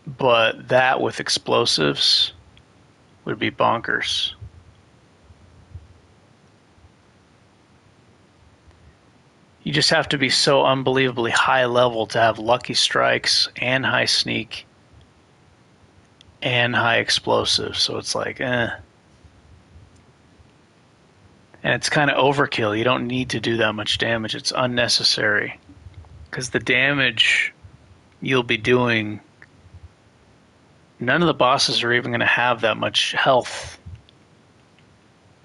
But that with explosives would be bonkers. You just have to be so unbelievably high level to have lucky strikes and high sneak and high explosive. So it's like, eh. And it's kind of overkill. You don't need to do that much damage. It's unnecessary. Because the damage you'll be doing, none of the bosses are even going to have that much health.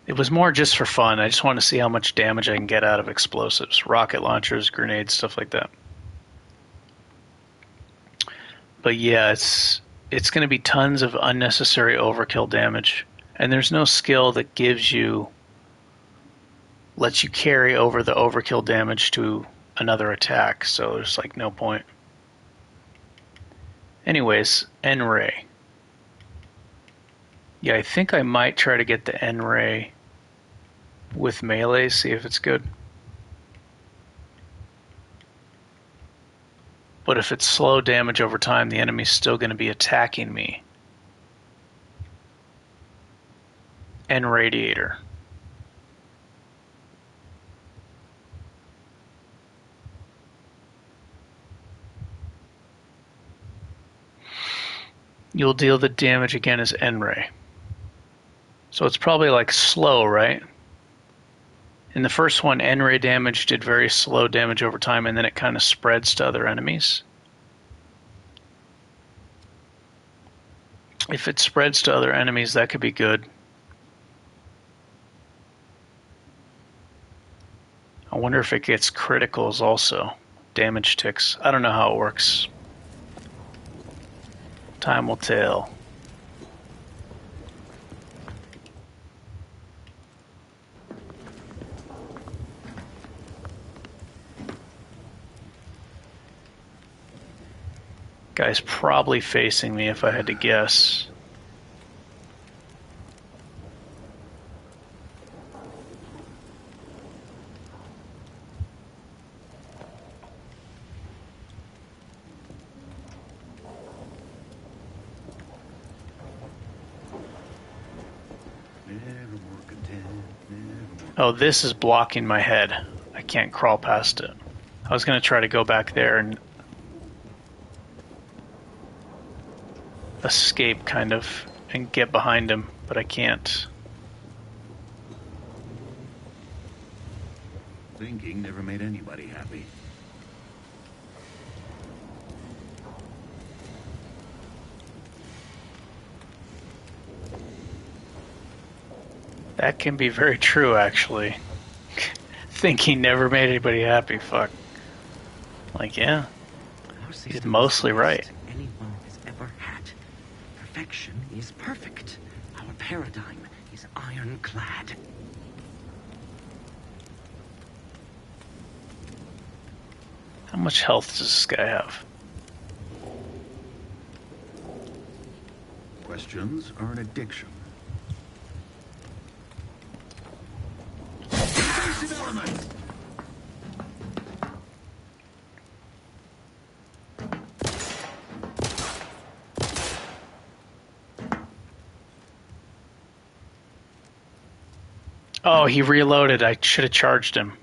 It was more just for fun. I just want to see how much damage I can get out of explosives, rocket launchers, grenades, stuff like that. But yeah, it's going to be tons of unnecessary overkill damage. And there's no skill that lets you carry over the overkill damage to another attack, so there's like no point. Anyways, N-Ray. Yeah, I think I might try to get the N-Ray with melee, see if it's good. But if it's slow damage over time, the enemy's still going to be attacking me. N-Radiator. You'll deal the damage again as N-Ray. So it's probably like slow, right? In the first one, N-Ray damage did very slow damage over time, and then it kind of spreads to other enemies. If it spreads to other enemies, that could be good. I wonder if it gets criticals also. Damage ticks. I don't know how it works. Time will tell. Guy's probably facing me if I had to guess. Oh, this is blocking my head. I can't crawl past it. I was going to try to go back there and escape, kind of, and get behind him, but I can't. Thinking never made anybody happy. That can be very true, actually. Thinking never made anybody happy, fuck. Like, yeah. He's mostly right. Anyone has ever had. Perfection is perfect. Our paradigm is ironclad. How much health does this guy have? Questions are an addiction. Element. Oh, he reloaded. I should have charged him.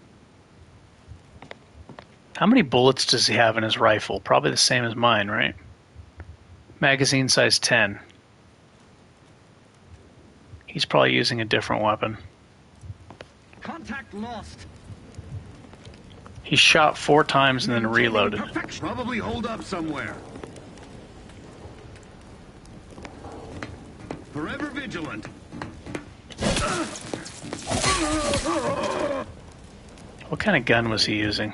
How many bullets does he have in his rifle? Probably the same as mine, right? Magazine size 10. He's probably using a different weapon. Contact lost. He shot 4 times and then reloaded. Probably hold up somewhere. Forever vigilant. What kind of gun was he using?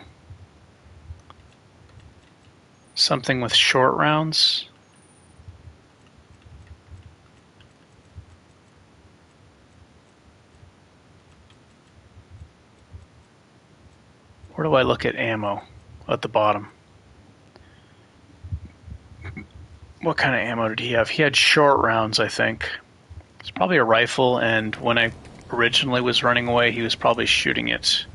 Something with short rounds? Where do I look at ammo? At the bottom. What kind of ammo did he have? He had short rounds, I think. It's probably a rifle, and when I originally was running away, he was probably shooting it.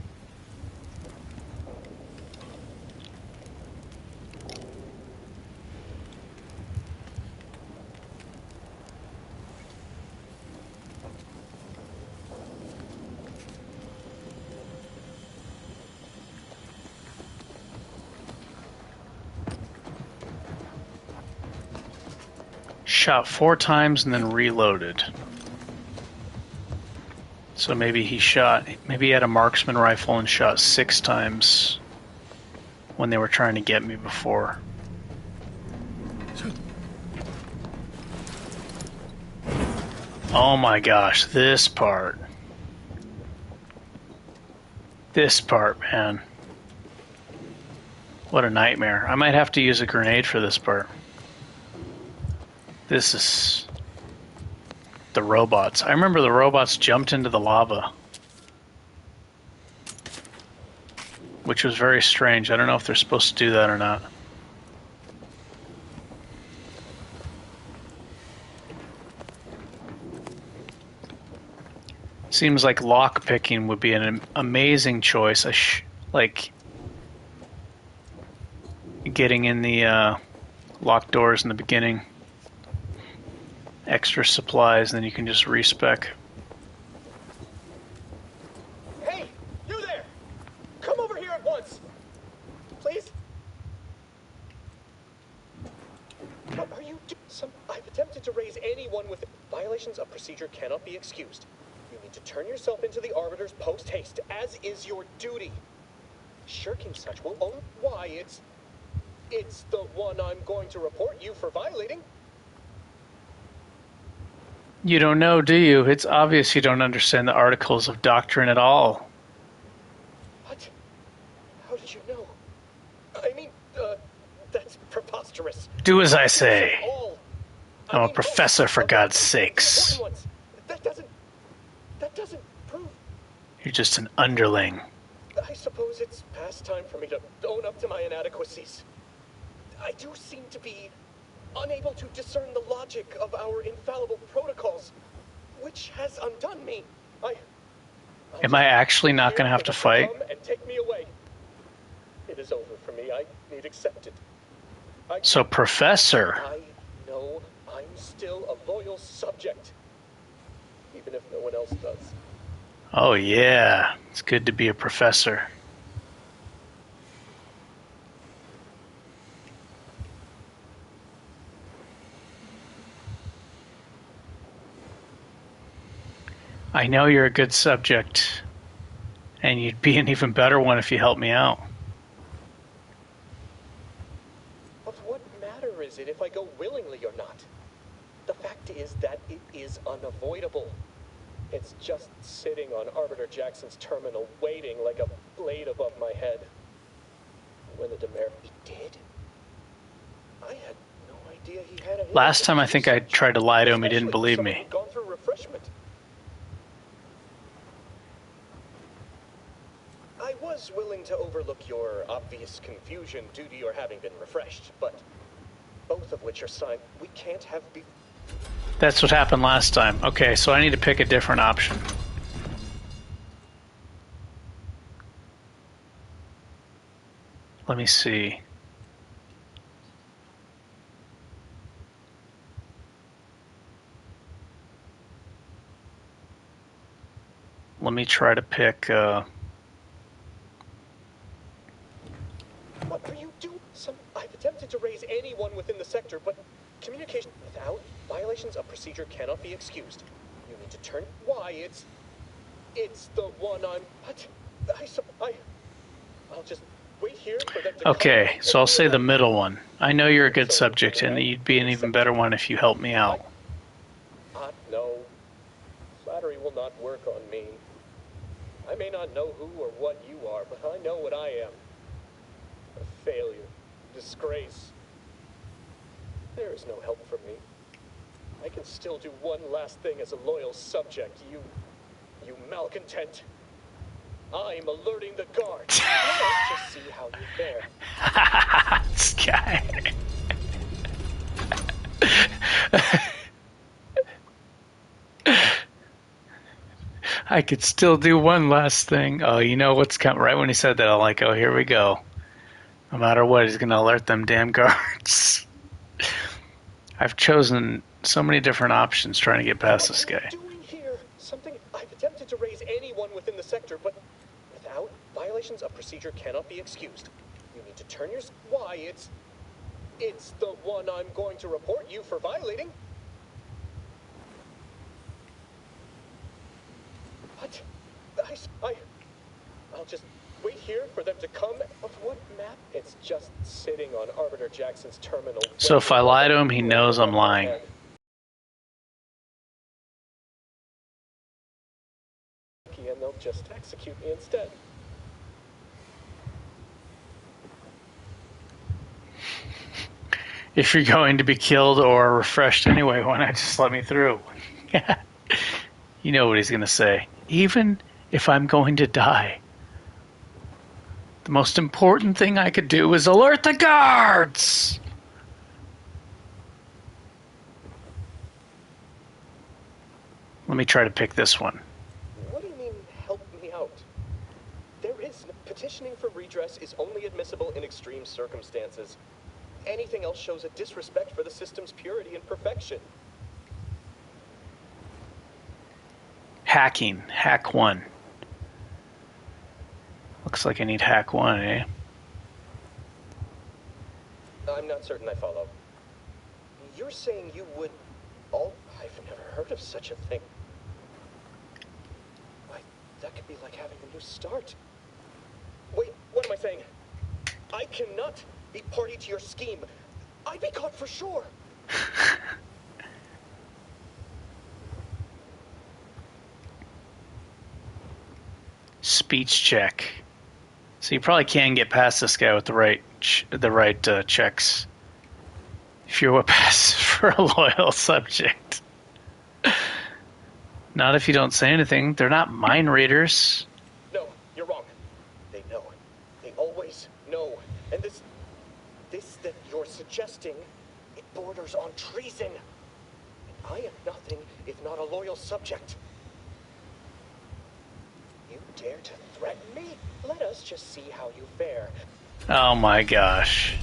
shot 4 times and then reloaded. So maybe he had a marksman rifle and shot 6 times when they were trying to get me before. Oh my gosh, this part. This part, man. What a nightmare. I might have to use a grenade for this part. This is... the robots. I remember the robots jumped into the lava. Which was very strange. I don't know if they're supposed to do that or not. Seems like lock picking would be an amazing choice. Like getting in the locked doors in the beginning. Extra supplies, and then you can just respec. Hey, you there! Come over here at once, please. What are you doing? I've attempted to raise anyone with violations of procedure cannot be excused. You need to turn yourself into the Arbiter's post haste, as is your duty. Shirking such will only why it's the one I'm going to report you for violating. You don't know, do you? It's obvious you don't understand the articles of doctrine at all. What? How did you know? I mean, that's preposterous. Do as I say. I'm a professor, for God's sakes. That doesn't prove. You're just an underling. I suppose it's past time for me to own up to my inadequacies. I do seem to be unable to discern the logic of our infallible protocols, which has undone me. Am I actually not going to have to fight? Come and take me away. It is over for me. I need accepted. So, Professor. I know I'm still a loyal subject, even if no one else does. Oh yeah, it's good to be a professor. I know you're a good subject, and you'd be an even better one if you helped me out. Of what matter is it if I go willingly or not? The fact is that it is unavoidable. It's just sitting on Arbiter Jackson's terminal, waiting like a blade above my head. When the Demer... He did? I had no idea he had a... Last time I think I tried to lie to him, he didn't believe me. Gone through refreshment. I was willing to overlook your obvious confusion due to your having been refreshed, but both of which are signs we can't have be... That's what happened last time. Okay, so I need to pick a different option. Let me see. Let me try to pick... What are you doing? I've attempted to raise anyone within the sector, but communication without violations of procedure cannot be excused. You need to turn... Why, it's the one I'm... What? I'll just wait here for them to... Okay, so I'll say the middle one. I know you're a good subject, and you'd be an even better one if you helped me out. No. Flattery will not work on me. I may not know who or what you are, but I know what I am. A failure. Disgrace. There is no help for me. I can still do one last thing as a loyal subject, you malcontent. I'm alerting the guards. Let's just see how you fare. This guy. I could still do one last thing. Oh, you know what's coming? Right when he said that, I'm like, oh, here we go. No matter what, he's going to alert them damn guards. I've chosen so many different options trying to get past this guy. Something I've attempted to raise anyone within the sector, but without violations of procedure cannot be excused. You need to turn your... Why, it's the one I'm going to report you for violating. What? I'll just wait here for them to come. Of what map? It's just sitting on Arbiter Jackson's terminal. So if I lie to him, he knows I'm lying. And they'll just execute me instead. If you're going to be killed or refreshed anyway, why not just let me through? You know what he's going to say. Even if I'm going to die, the most important thing I could do is alert the guards! Let me try to pick this one. What do you mean, help me out? Petitioning for redress is only admissible in extreme circumstances. Anything else shows a disrespect for the system's purity and perfection. Hacking. Hack 1. Looks like I need hack 1, eh? I'm not certain I follow. You're saying you would... I've never heard of such a thing. That could be like having a new start. Wait, what am I saying? I cannot be party to your scheme. I'd be caught for sure. Speech check. So you probably can get past this guy with the right checks. If you're what passes for a loyal subject. Not if you don't say anything. They're not mind readers. No, you're wrong. They know. They always know. And this that you're suggesting, it borders on treason. And I am nothing if not a loyal subject. You dare to threaten me? Let us just see how you fare. Oh my gosh.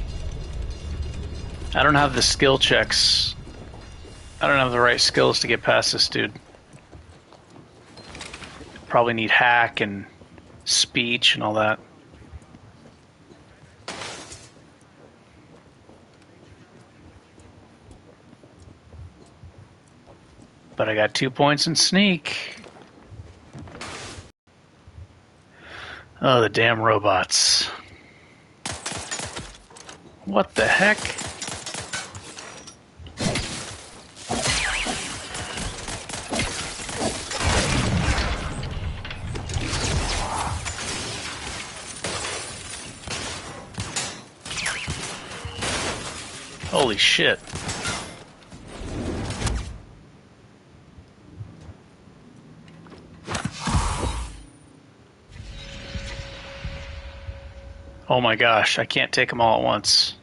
I don't have the skill checks. I don't have the right skills to get past this dude. Probably need hack and speech and all that. But I got 2 points in sneak. Oh, the damn robots. What the heck? Holy shit. Oh my gosh, I can't take them all at once.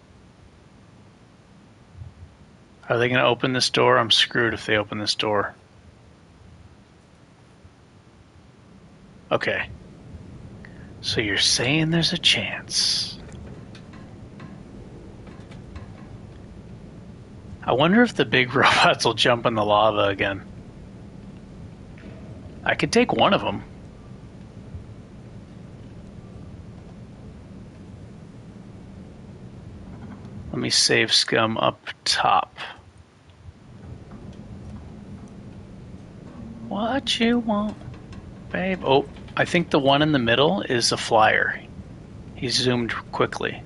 Are they going to open this door? I'm screwed if they open this door. Okay. So you're saying there's a chance. I wonder if the big robots will jump in the lava again. I could take one of them. Let me save scum up top. What you want, babe? Oh, I think the one in the middle is a flyer. He zoomed quickly.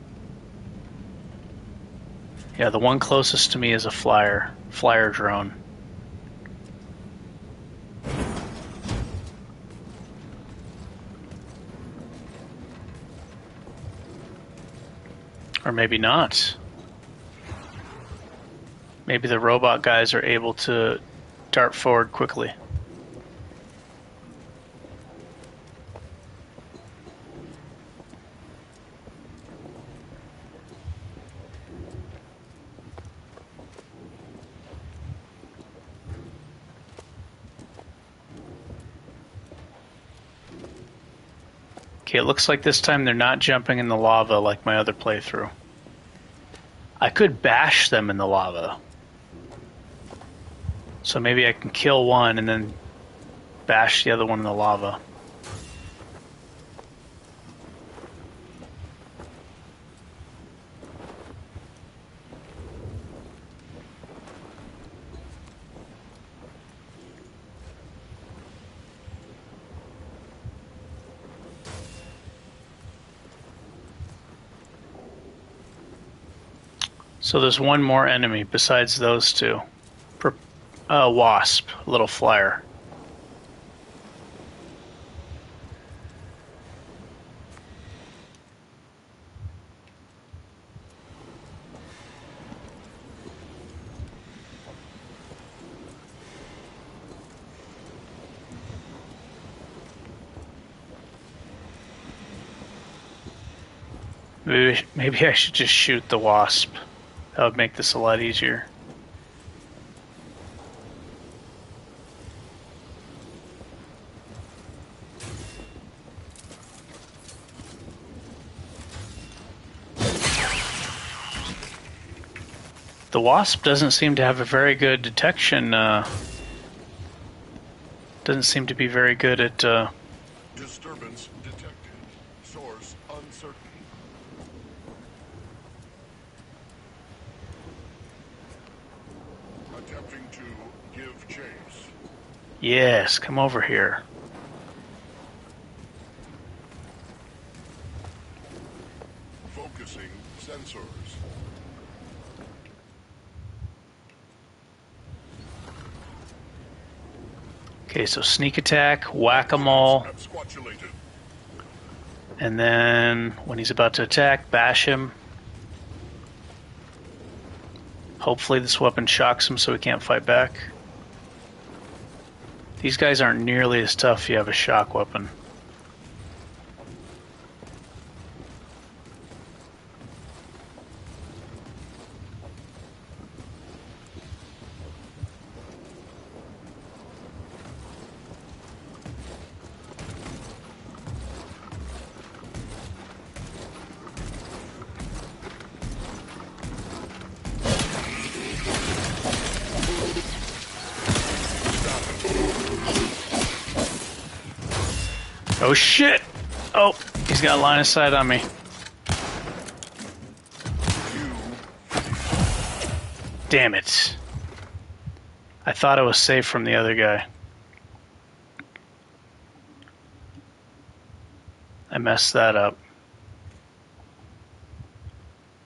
Yeah, the one closest to me is a flyer drone. Or maybe not. Maybe the robot guys are able to dart forward quickly. Okay, it looks like this time they're not jumping in the lava like my other playthrough. I could bash them in the lava. So maybe I can kill one and then bash the other one in the lava. So there's one more enemy besides those two. Wasp, a little flyer. Maybe I should just shoot the wasp. That would make this a lot easier. The wasp doesn't seem to have a very good detection. Doesn't seem to be very good at. Disturbance detected. Source uncertain. Attempting to give chase. Yes, come over here. Focusing sensors. Okay, so sneak attack, whack-a-mole. And then when he's about to attack, bash him. Hopefully this weapon shocks him so he can't fight back. These guys aren't nearly as tough if you have a shock weapon. Oh shit! Oh, he's got line of sight on me. Damn it. I thought I was safe from the other guy. I messed that up.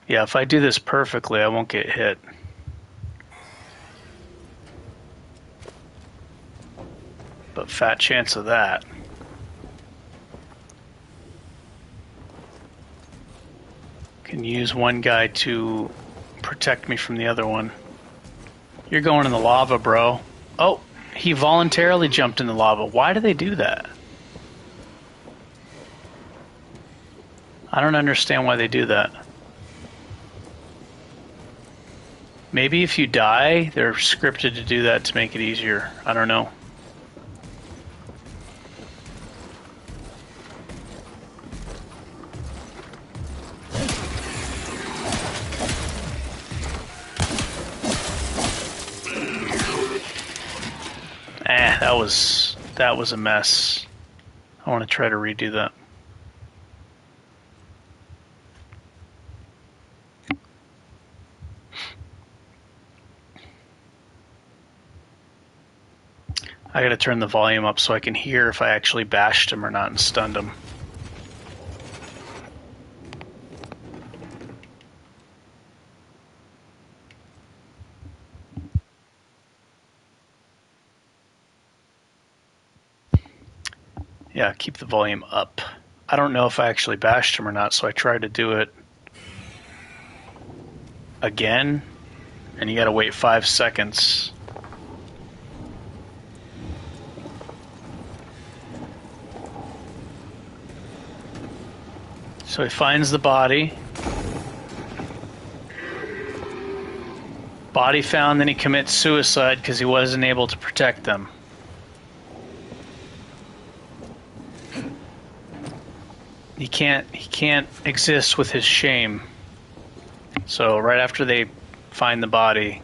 Yeah, if I do this perfectly, I won't get hit. But fat chance of that. Can use one guy to protect me from the other one. You're going in the lava, bro. Oh, he voluntarily jumped in the lava. Why do they do that? I don't understand why they do that. Maybe if you die, they're scripted to do that to make it easier. I don't know. That was a mess. I want to try to redo that. I gotta turn the volume up so I can hear if I actually bashed him or not and stunned him. Yeah, keep the volume up. I don't know if I actually bashed him or not, so I tried to do it again, and you gotta wait 5 seconds. So he finds the body. Body found, then he commits suicide because he wasn't able to protect them. He can't exist with his shame. So right after they find the body,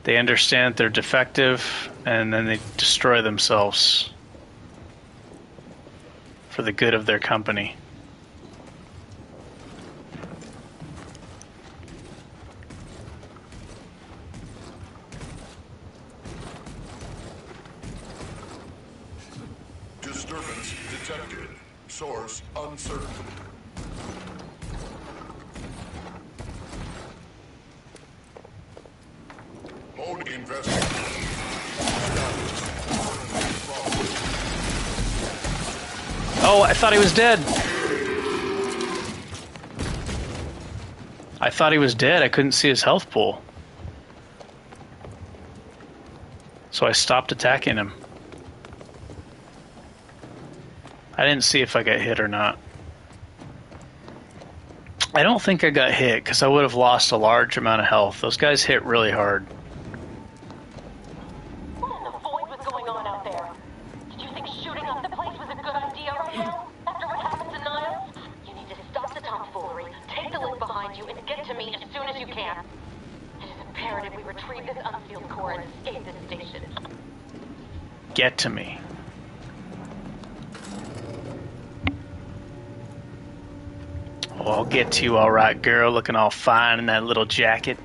they understand that they're defective, and then they destroy themselves for the good of their company. Disturbance detected. Source uncertain. Oh, I thought he was dead. I thought he was dead. I couldn't see his health pool. So I stopped attacking him. I didn't see if I got hit or not. I don't think I got hit because I would have lost a large amount of health. Those guys hit really hard. What in the void was going on out there? Did you think shooting up the place was a good idea right now? After what happened to Niles? You need to stop the tomfoolery, take the list behind you, and get to me as soon as you can. It is imperative we retrieve this unsealed core and escape this station. Get to me. Oh, I'll get to you all right, girl, looking all fine in that little jacket.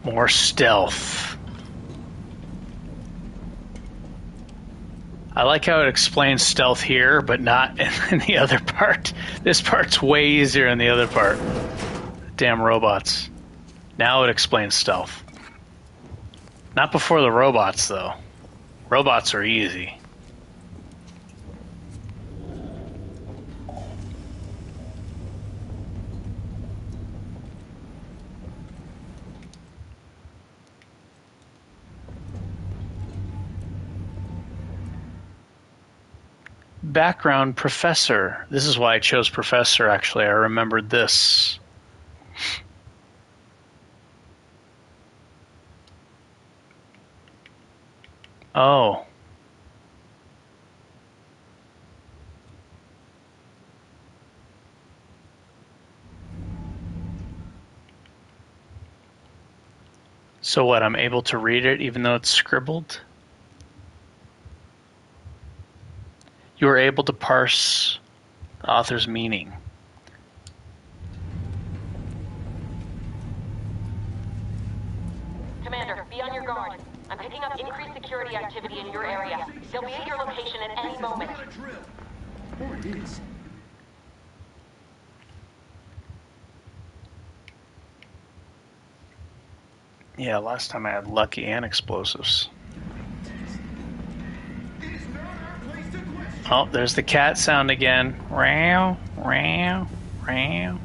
More stealth. I like how it explains stealth here, but not in the other part. This part's way easier in the other part. Damn robots. Now it explains stealth. Not before the robots, though. Robots are easy. Background Professor. This is why I chose Professor, actually. I remembered this. Oh. So what, I'm able to read it even though it's scribbled? You are able to parse the author's meaning. Commander, be on your guard. I'm picking up increased security activity in your area. They'll be at your location at any moment. Or it is. Yeah, last time I had lucky and explosives. Oh, there's the cat sound again. Row, row, row.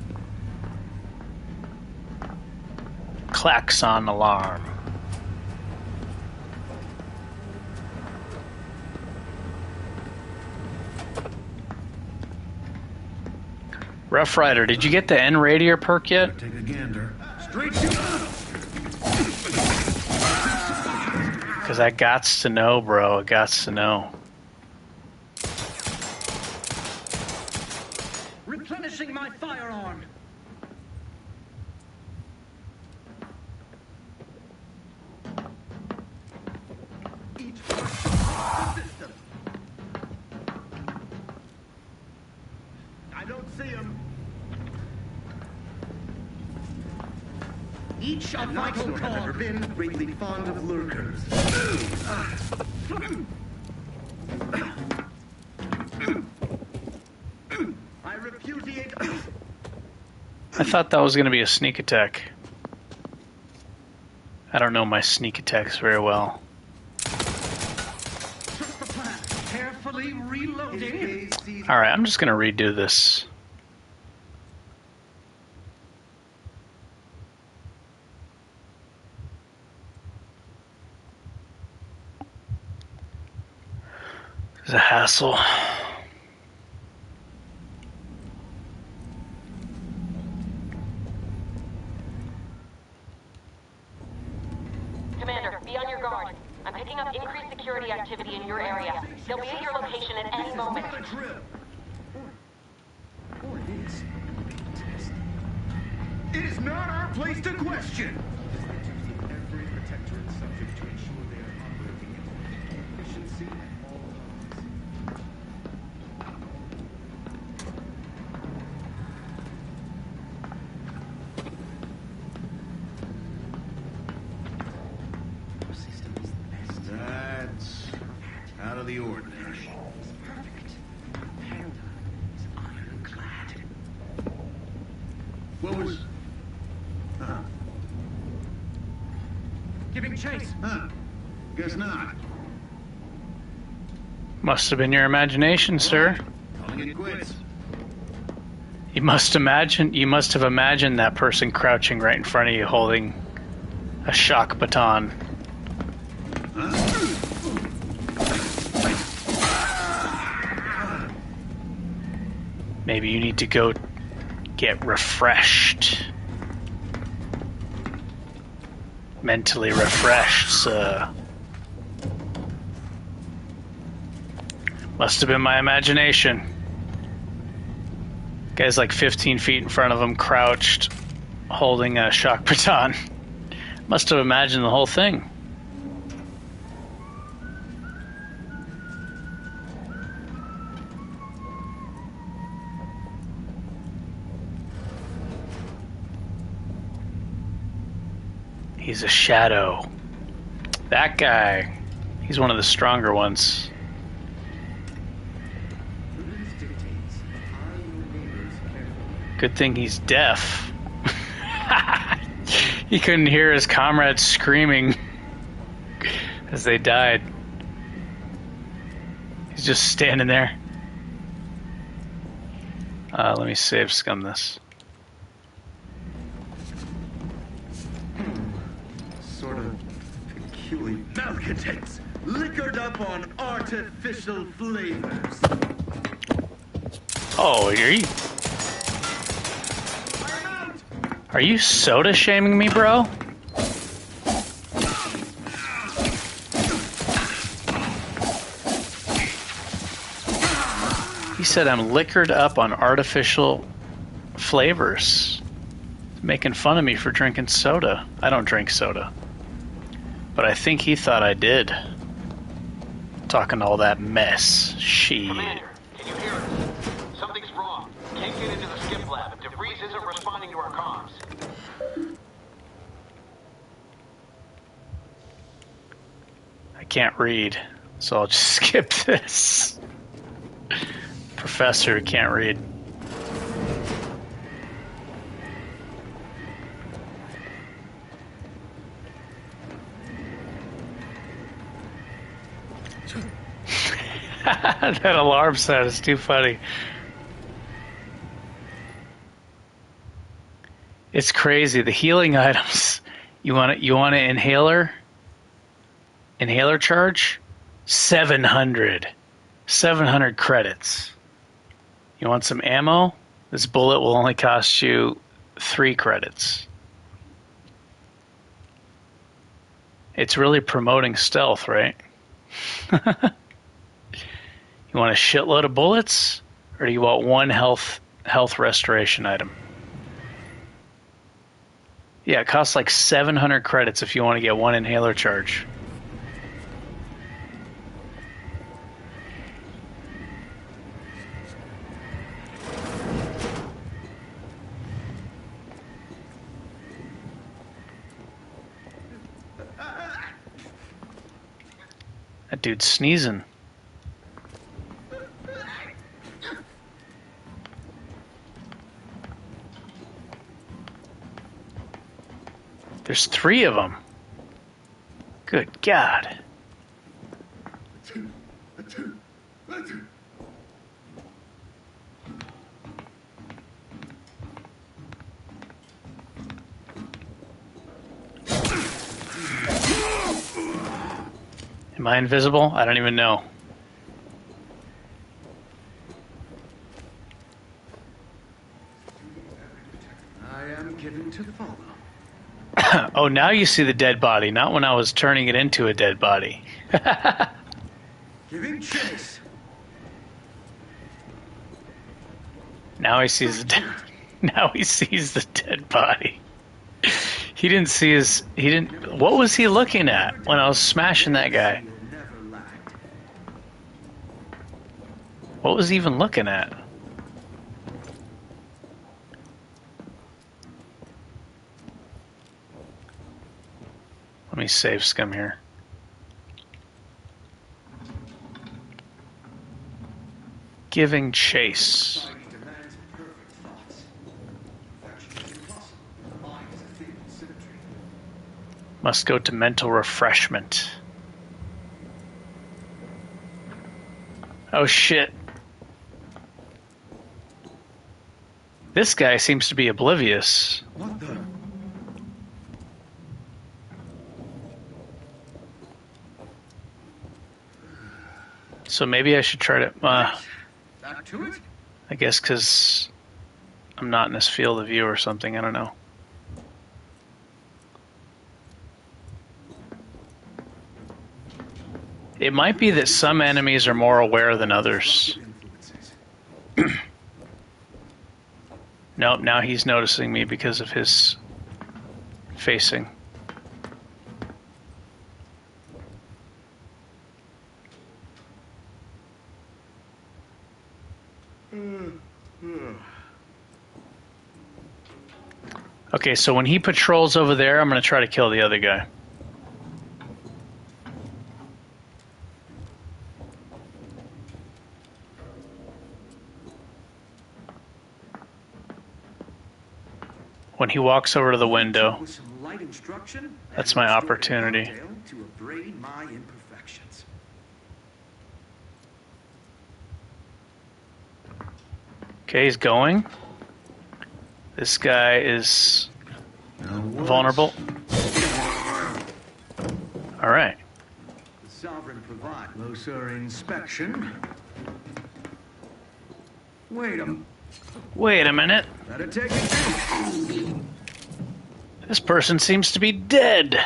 Klaxon alarm. Rough Rider, did you get the N Radiator perk yet? Take a gander. Straight Because I gots to know, bro. I gots to know. Replenishing my firearm. Each system. I don't see him. Each a vital core. I've ever been greatly fond of lurkers. I repudiate. I thought that was going to be a sneak attack. I don't know my sneak attacks very well. Trust the plan. Carefully reloading. Alright, I'm just going to redo this. It's a hassle. Commander, be on your guard. I'm picking up increased security activity in your area. They'll be at your location at any moment. Or it is. It is not our place to question. Every protectorate subject to ensure they are operating at peak efficiency at all times. Our system is of the ordinary. What was... Giving chase. Huh. Guess not. Must have been your imagination, sir. Calling it quits. You must have imagined that person crouching right in front of you holding a shock baton. Maybe you need to go get refreshed. Mentally refreshed, sir. Must have been my imagination. Guy's like 15 feet in front of him, crouched, holding a shock baton. Must have imagined the whole thing. He's a shadow. That guy, he's one of the stronger ones. Good thing he's deaf. He couldn't hear his comrades screaming as they died. He's just standing there. Let me save scum this. Sort of peculiar. Malcontents, liquored up on artificial flavors. Oh, are you soda shaming me, bro? He said I'm liquored up on artificial flavors. He's making fun of me for drinking soda. I don't drink soda. But I think he thought I did. Talking all that mess. Shit. Commander, can you hear us? Something's wrong. Can't get into the skip lab. DeVries isn't responding to our comms. I can't read, so I'll just skip this. Professor can't read. That alarm sound is too funny. It's crazy. The healing items. You want an inhaler? Inhaler charge? 700 credits. You want some ammo? This bullet will only cost you 3 credits. It's really promoting stealth, right? You want a shitload of bullets? Or do you want one health restoration item? Yeah, it costs like 700 credits if you want to get one inhaler charge. That dude's sneezing. There's 3 of them. Good God. Am I invisible? I don't even know. I am given to follow. Oh, now you see the dead body, not when I was turning it into a dead body. Giving chase. Now he sees the dead body. He didn't see what was he looking at when I was smashing that guy? What was he even looking at? Let me save scum here. Giving chase. Must go to mental refreshment. Oh shit. This guy seems to be oblivious. What the? So maybe I should try to... Back to it? I guess because I'm not in this field of view or something. I don't know. It might be that some enemies are more aware than others. Nope, now he's noticing me because of his facing. Okay, so when he patrols over there, I'm going to try to kill the other guy. When he walks over to the window, With some light instruction, that's my opportunity. to abrade my imperfections. Okay, he's going. This guy is vulnerable. All right. The sovereign provide. Closer inspection. Wait a minute. Better take it. This person seems to be dead.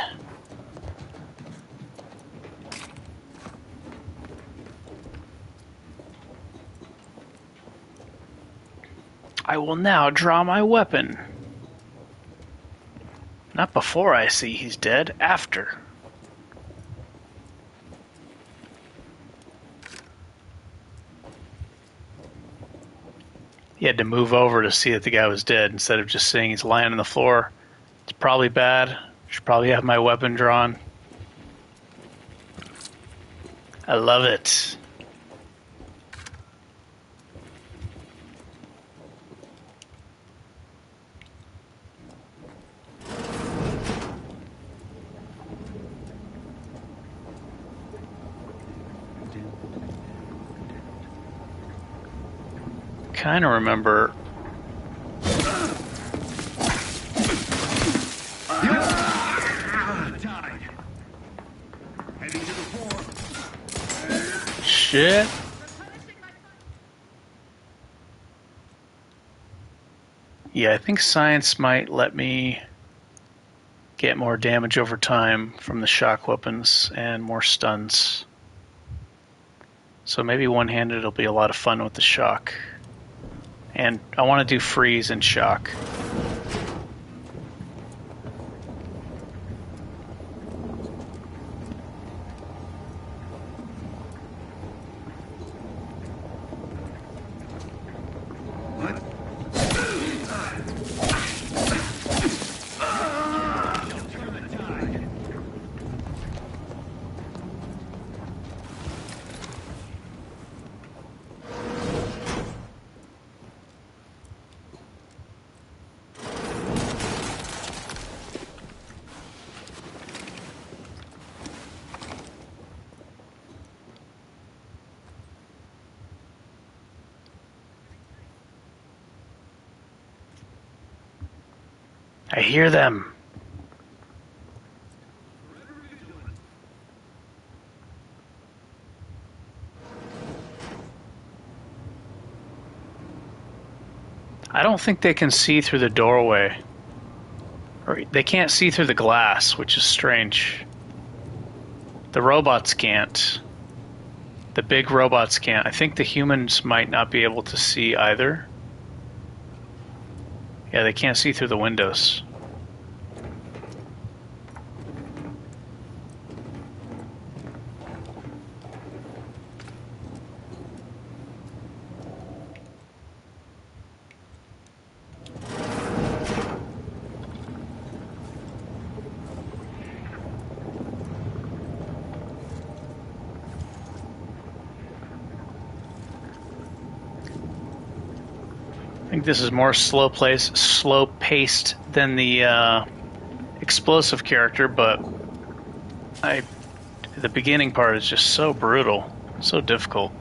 I will now draw my weapon. Not before I see he's dead, after. He had to move over to see that the guy was dead instead of just seeing he's lying on the floor. It's probably bad. Should probably have my weapon drawn. I love it. Kind of remember. Shit. Yeah, I think science might let me get more damage over time from the shock weapons and more stuns. So maybe one-handed will be a lot of fun with the shock. And I want to do freeze and shock. I hear them. I don't think they can see through the doorway. Or they can't see through the glass, which is strange. The robots can't. The big robots can't. I think the humans might not be able to see either. Yeah, they can't see through the windows. think this is more slow paced than the explosive character, but the beginning part is just so brutal, so difficult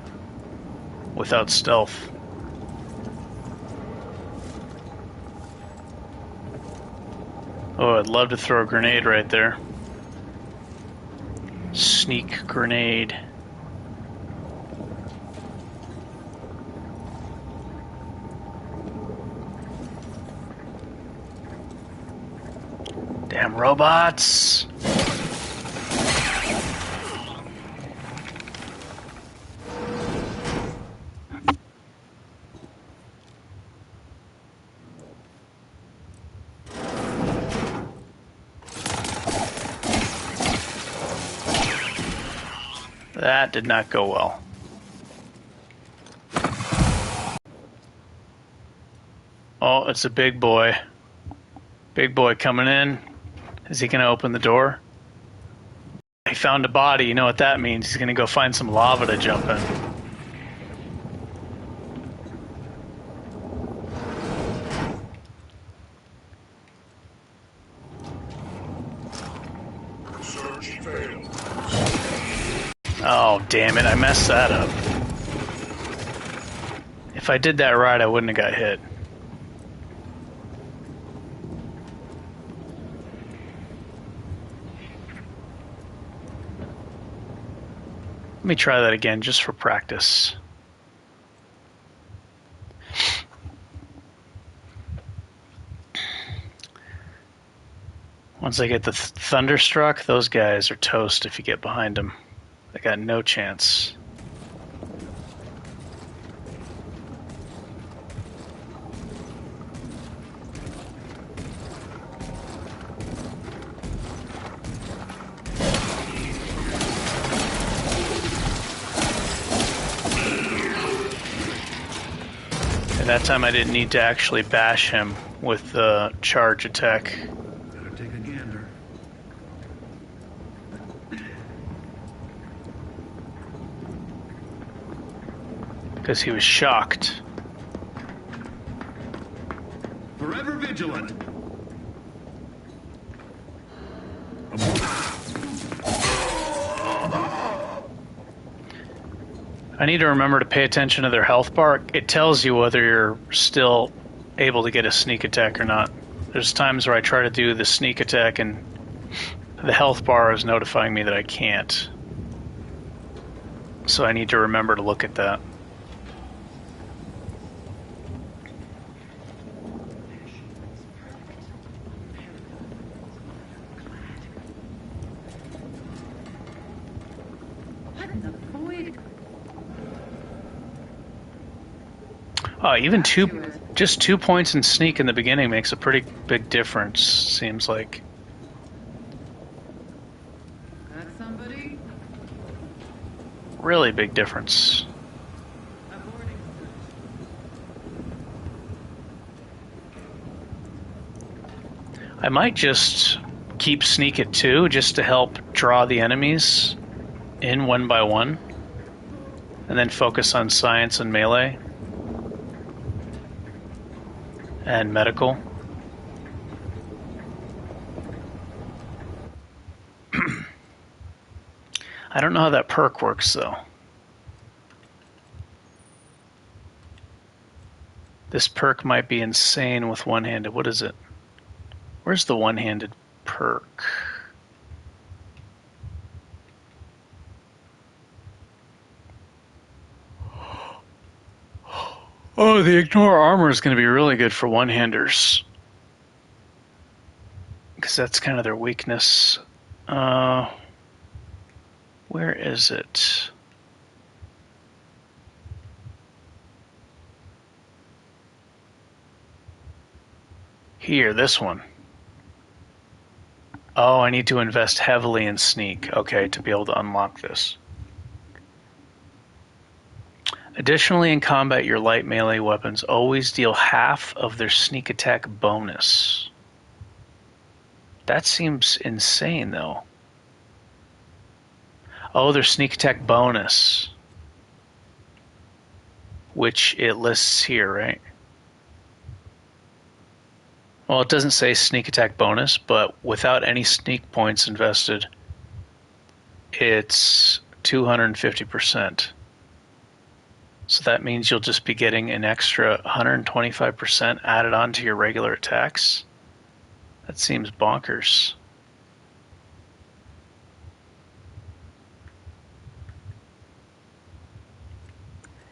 without stealth. Oh, I'd love to throw a grenade right there. Sneak grenade. Damn robots! That did not go well. Oh, it's a big boy. Big boy coming in. Is he going to open the door? He found a body. You know what that means. He's going to go find some lava to jump in. Search failed. Oh, damn it. I messed that up. If I did that right, I wouldn't have got hit. Let me try that again just for practice. Once I get the Thunderstruck, those guys are toast if you get behind them. They got no chance. And that time I didn't need to actually bash him with the charge attack. Better take a gander. Because he was shocked. Forever vigilant. I need to remember to pay attention to their health bar. It tells you whether you're still able to get a sneak attack or not. There's times where I try to do the sneak attack and the health bar is notifying me that I can't. So I need to remember to look at that. Even just 2 points in sneak in the beginning makes a pretty big difference, seems like. Got somebody? Really big difference. I might just keep sneak at 2 just to help draw the enemies in one by one, and then focus on science and melee. And medical. I don't know how that perk works, though. This perk might be insane with one-handed. What is it? Where's the one-handed perk? Oh, the ignore armor is going to be really good for one-handers. Because that's kind of their weakness. Where is it? Here, this one. Oh, I need to invest heavily in sneak, okay, to be able to unlock this. Additionally, in combat, your light melee weapons always deal half of their sneak attack bonus. That seems insane, though. Oh, their sneak attack bonus. Which it lists here, right? Well, it doesn't say sneak attack bonus, but without any sneak points invested, it's 250%. So that means you'll just be getting an extra 125% added on to your regular attacks. That seems bonkers.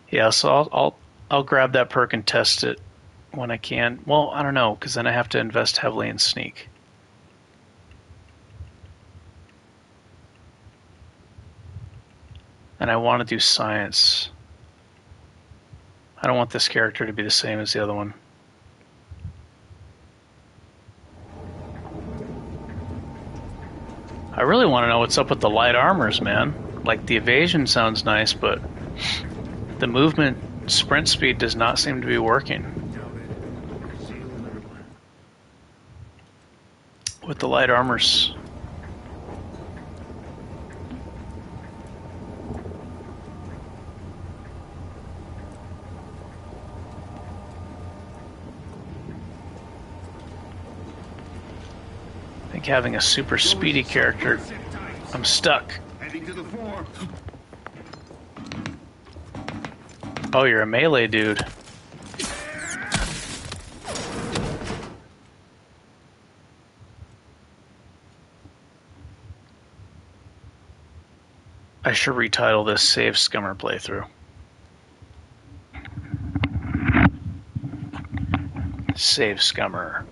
Yeah, so I'll grab that perk and test it when I can. Well, I don't know, because then I have to invest heavily in sneak. And I want to do science. I don't want this character to be the same as the other one. I really want to know what's up with the light armors, man. Like, the evasion sounds nice, but the movement sprint speed does not seem to be working with the light armors. I think having a super speedy character, I'm stuck. Heading to the fore. Oh, you're a melee dude. I should retitle this Save Scummer playthrough. Save Scummer.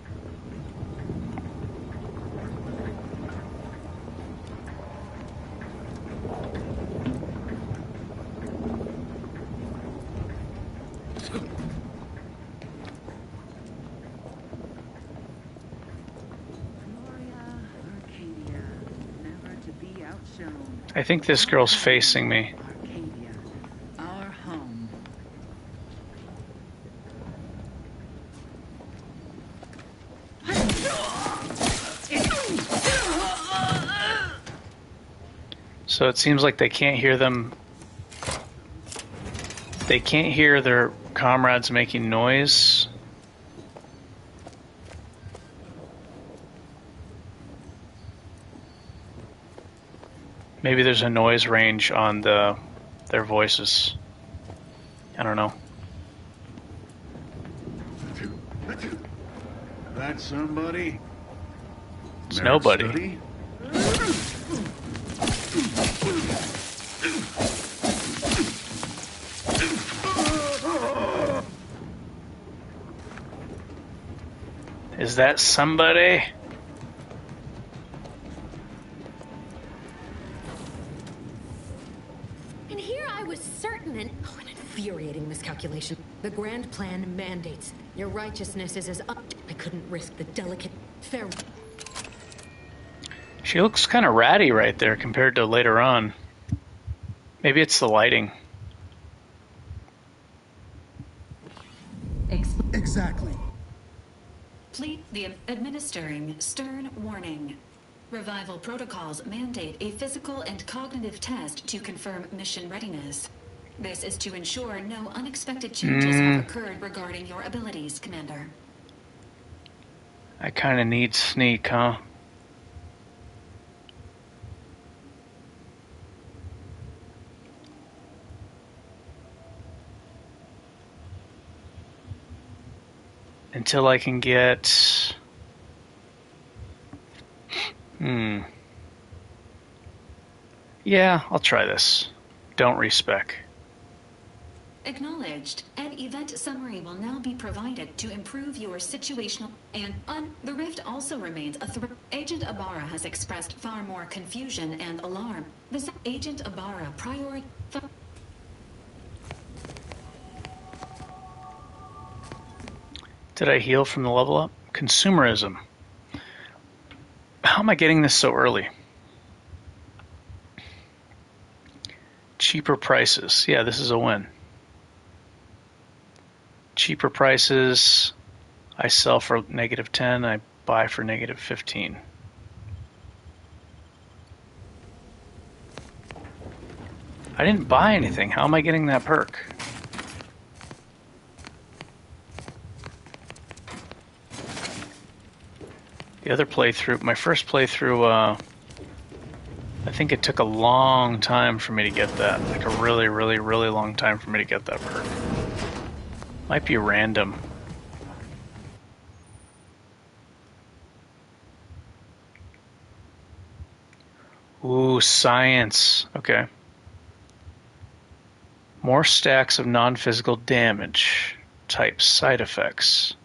I think this girl's facing me. Arcadia, our home. So it seems like they can't hear them. They can't hear their comrades making noise. Maybe there's a noise range on their voices. I don't know. That's somebody? It's nobody. Study? Is that somebody? And here I was certain an infuriating miscalculation. The grand plan mandates your righteousness is as up. I couldn't risk the delicate fair. She looks kind of ratty right there compared to later on. Maybe it's the lighting. Exactly. Please, the administering stern warning. Revival protocols mandate a physical and cognitive test to confirm mission readiness. This is to ensure no unexpected changes have occurred regarding your abilities, Commander. I kind of need sneak, huh? Until I can get... Yeah, I'll try this. Don't respec. Acknowledged. An event summary will now be provided to improve your situational and the rift also remains a threat. Agent Ibarra has expressed far more confusion and alarm. Agent Ibarra priority. Did I heal from the level up? Consumerism. How am I getting this so early? Cheaper prices. Yeah, this is a win. Cheaper prices. I sell for -10. I buy for -15. I didn't buy anything. How am I getting that perk? The other playthrough, my first playthrough, I think it took a long time for me to get that. Like a really, really, really long time for me to get that perk. Might be random. Ooh, science. Okay. More stacks of non-physical damage type side effects.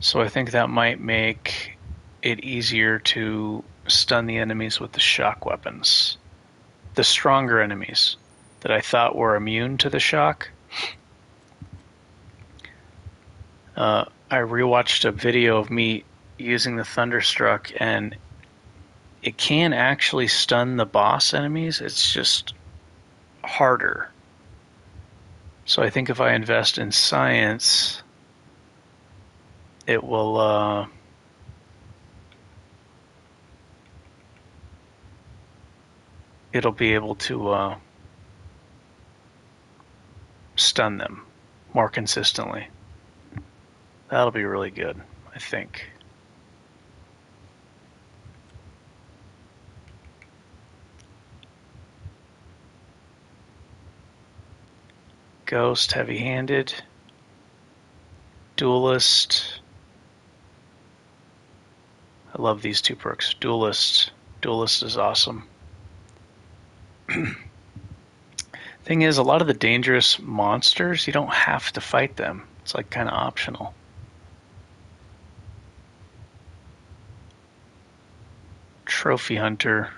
So I think that might make it easier to stun the enemies with the shock weapons. The stronger enemies that I thought were immune to the shock. I rewatched a video of me using the Thunderstruck, and it can actually stun the boss enemies. It's just harder. So I think if I invest in science, it will it'll be able to stun them more consistently. That'll be really good, I think. Ghost, heavy-handed, duelist. I love these two perks. Duelist is awesome. Thing is, a lot of the dangerous monsters, you don't have to fight them. It's like kind of optional. Trophy hunter.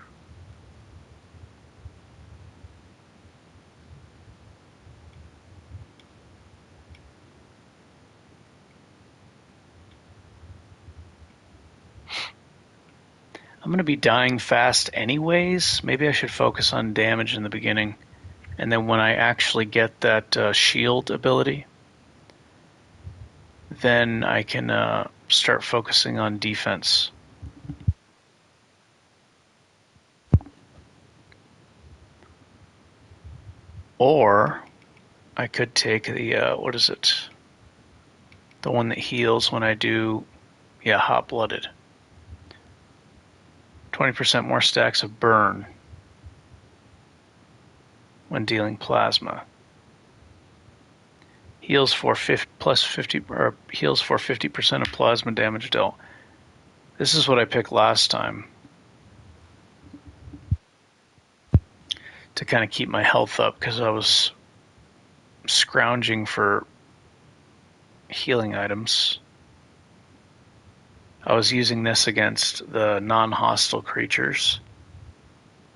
I'm going to be dying fast anyways. Maybe I should focus on damage in the beginning. And then when I actually get that shield ability, then I can start focusing on defense. Or I could take the, what is it? The one that heals when I do, yeah, hot-blooded. 20% more stacks of burn when dealing plasma. Heals for 50% of plasma damage dealt. This is what I picked last time to kind of keep my health up, because I was scrounging for healing items. I was using this against the non-hostile creatures.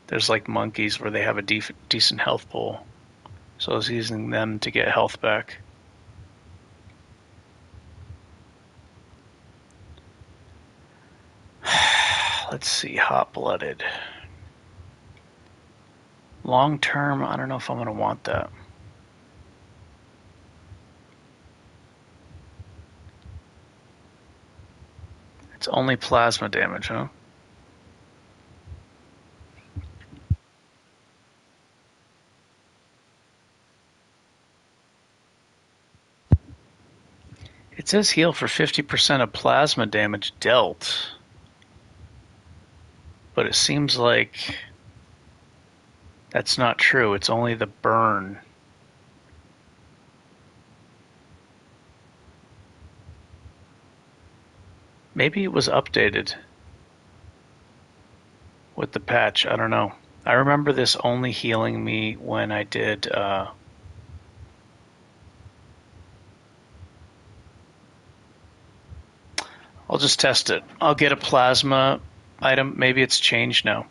There's like monkeys where they have a decent health pool. So I was using them to get health back. Let's see, hot-blooded. Long term, I don't know if I'm going to want that. It's only plasma damage, huh? It says heal for 50% of plasma damage dealt. But it seems like that's not true. It's only the burn. Maybe it was updated with the patch. I don't know. I remember this only healing me when I did I'll just test it. I'll get a plasma item. Maybe it's changed now.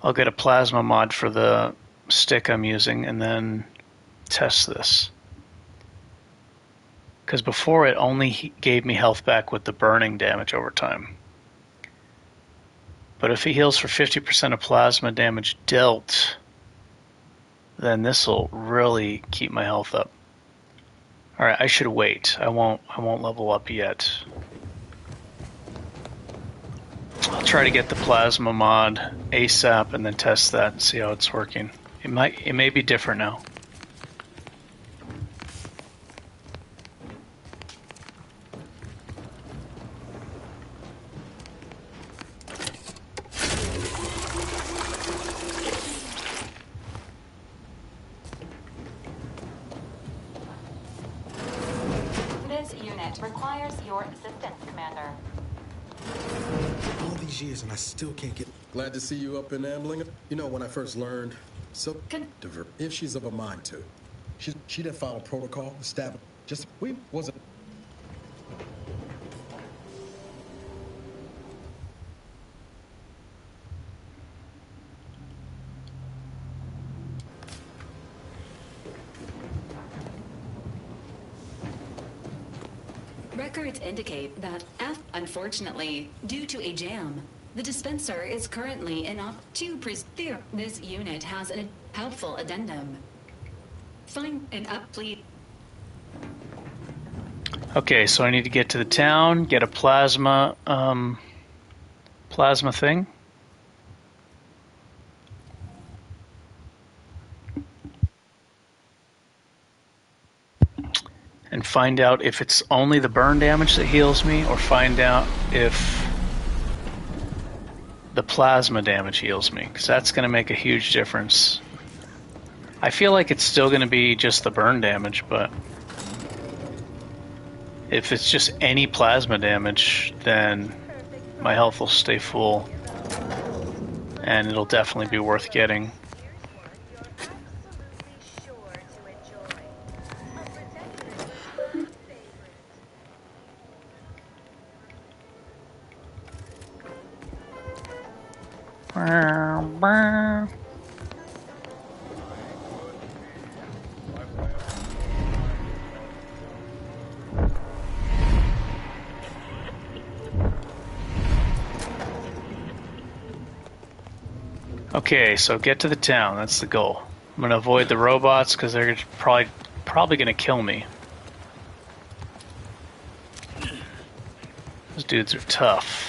I'll get a plasma mod for the stick I'm using and then test this. Because before it only gave me health back with the burning damage over time. But if it heals for 50% of plasma damage dealt, then this will really keep my health up. Alright, I should wait. I won't level up yet. I'll try to get the plasma mod ASAP and then test that and see how it's working. It may be different now. these years and I still can't get... Glad to see you up in Ambling. You know, when I first learned, so if she's of a mind to, she didn't follow protocol, stab, just, we wasn't... Records indicate that, unfortunately, due to a jam, the dispenser is currently in This unit has a helpful addendum. Find an please. Okay, so I need to get to the town, get a plasma thing. And find out if it's only the burn damage that heals me, or find out if the plasma damage heals me, because that's going to make a huge difference. I feel like it's still going to be just the burn damage, but if it's just any plasma damage, then my health will stay full, and it'll definitely be worth getting. Okay, so get to the town. That's the goal. I'm gonna avoid the robots because they're probably gonna kill me. Those dudes are tough.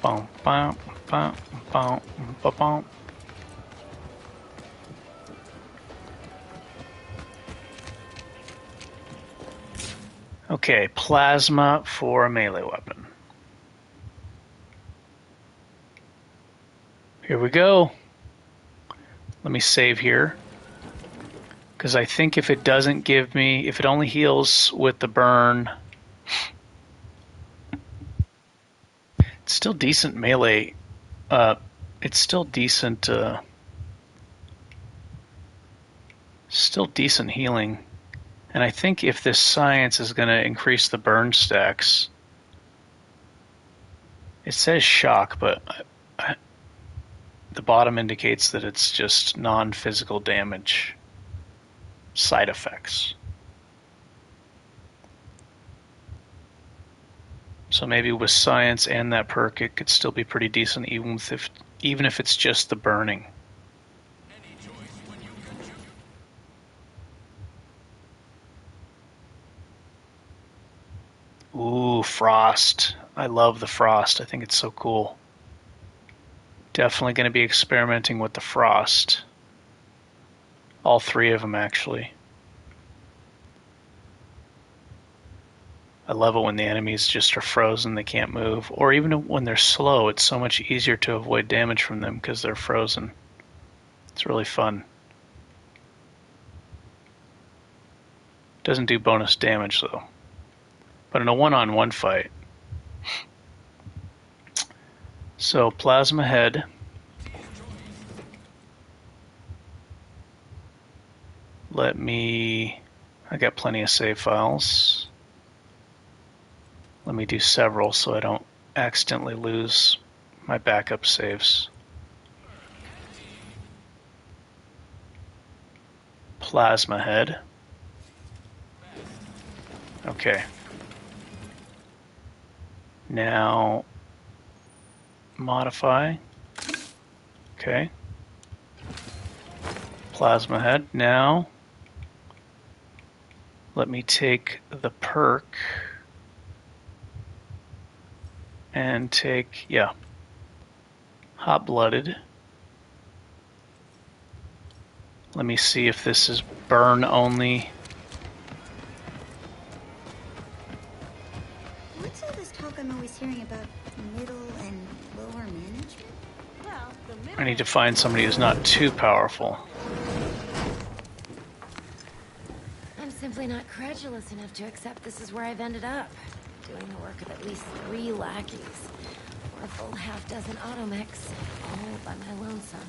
Bum, bum, bum, bum, bum, bum. Okay, plasma for a melee weapon. Here we go. Let me save here. Because I think if it doesn't give me, if it only heals with the burn, it's still decent melee. It's still decent healing. And I think if this science is going to increase the burn stacks, it says shock, but the bottom indicates that it's just non-physical damage side effects. So maybe with science and that perk, it could still be pretty decent, even if it's just the burning. Ooh, frost. I love the frost. I think it's so cool. Definitely going to be experimenting with the frost. All three of them, actually. I love it when the enemies just are frozen, they can't move. Or even when they're slow, it's so much easier to avoid damage from them because they're frozen. It's really fun. Doesn't do bonus damage, though. But in a one-on-one fight. So, plasma head. I got plenty of save files. Let me do several so I don't accidentally lose my backup saves. Plasma head. Okay. Now, modify. Okay. Plasma head. Now, let me take the perk and take, yeah, hot-blooded. Let me see if this is burn only. What's all this talk I'm always hearing about middle and lower management? Well, the middle... I need to find somebody who's not too powerful. I'm simply not credulous enough to accept this is where I've ended up. Doing the work of at least 3 lackeys. Or a full half dozen automechs, all by my lonesome.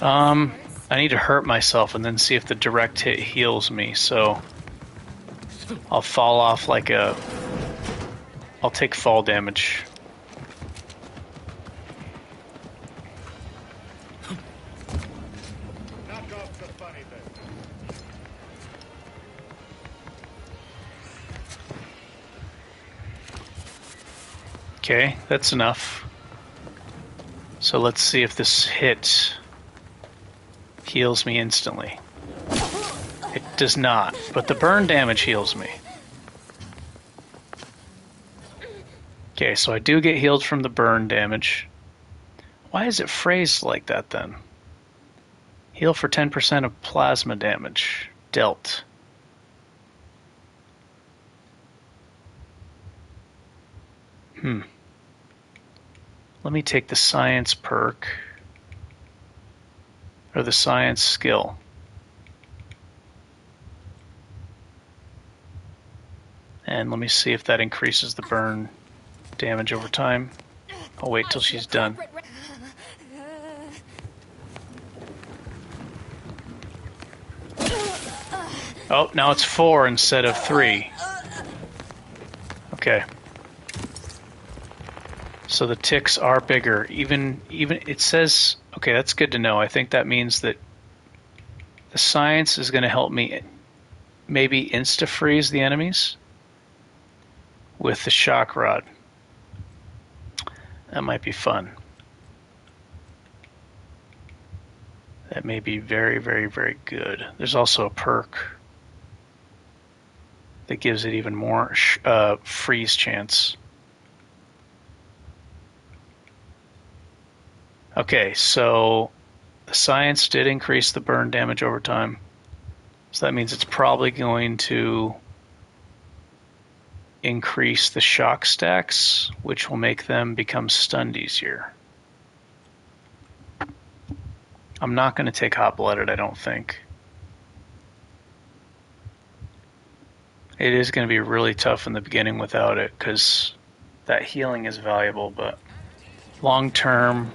I need to hurt myself and then see if the direct hit heals me, so I'll fall off like a... I'll take fall damage. Knock off the funny bit. Okay, that's enough. So let's see if this hit heals me instantly. It does not, but the burn damage heals me. Okay, so I do get healed from the burn damage. Why is it phrased like that then? Heal for 10% of plasma damage dealt. Let me take the science perk, or the science skill. And let me see if that increases the burn damage over time. I'll wait till she's done. Oh, now it's 4 instead of 3. Okay. So the ticks are bigger. Even it says, okay, that's good to know. I think that means that the science is going to help me maybe insta-freeze the enemies with the shock rod. That might be fun. That may be very, very, very good. There's also a perk that gives it even more freeze chance. Okay, so the science did increase the burn damage over time. So that means it's probably going to increase the shock stacks, which will make them become stunned easier. I'm not going to take hot-blooded, I don't think. It is going to be really tough in the beginning without it, because that healing is valuable, but long-term,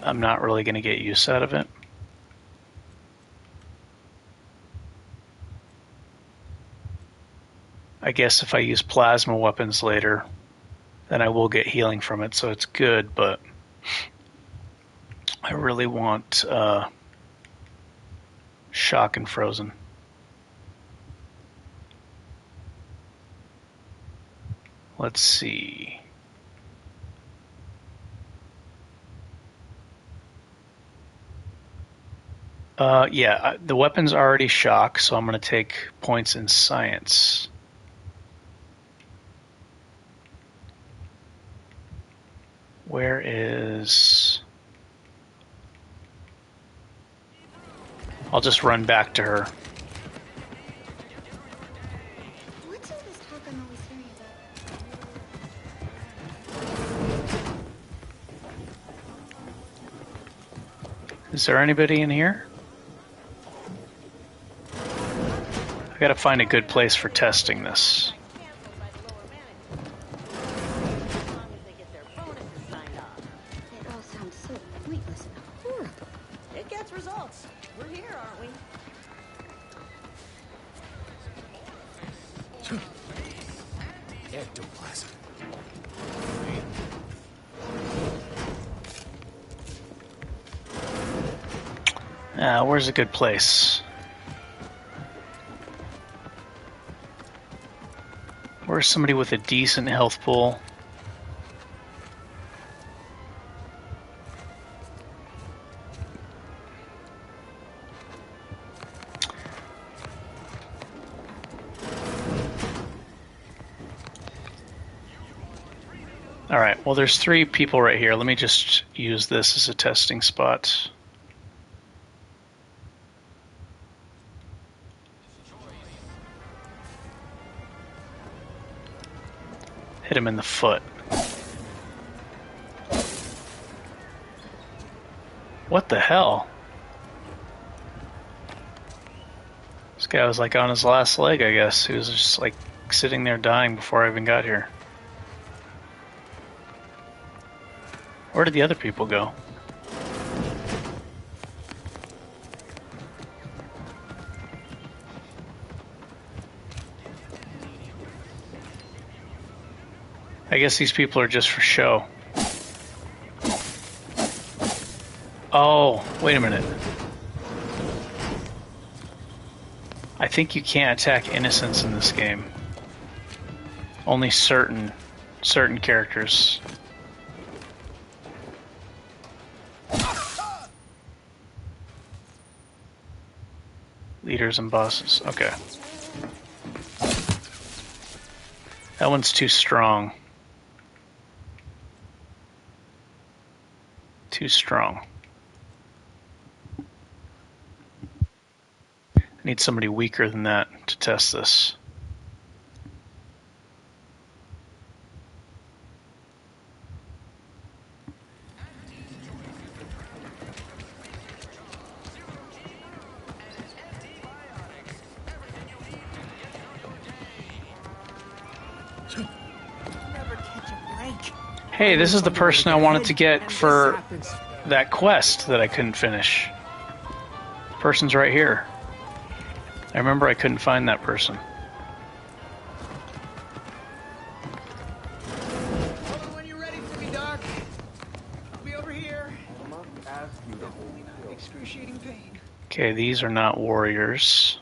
I'm not really going to get use out of it. I guess if I use plasma weapons later, then I will get healing from it, so it's good, but I really want shock and frozen. Let's see. Yeah, the weapon's already shock, so I'm going to take points in science. Where is... I'll just run back to her. What's all this talk I'm always hearing about? Is there anybody in here? I gotta find a good place for testing this. It all sounds so pointless and horrible. It gets results. We're here, aren't we? Ectoplasm. Where's a good place? Where's somebody with a decent health pool? Alright, well there's 3 people right here. Let me just use this as a testing spot. Hit him in the foot. What the hell? This guy was like on his last leg, I guess. He was just like sitting there dying before I even got here. Where did the other people go? I guess these people are just for show. Oh, wait a minute. I think you can't attack innocents in this game. Only certain characters. Leaders and bosses. Okay. That one's too strong. Too strong. I need somebody weaker than that to test this. Hey, this is the person I wanted to get for that quest that I couldn't finish. Person's right here. I remember I couldn't find that person. When you're ready for me, Doc. I'll be over here. Excruciating pain. Okay, these are not warriors.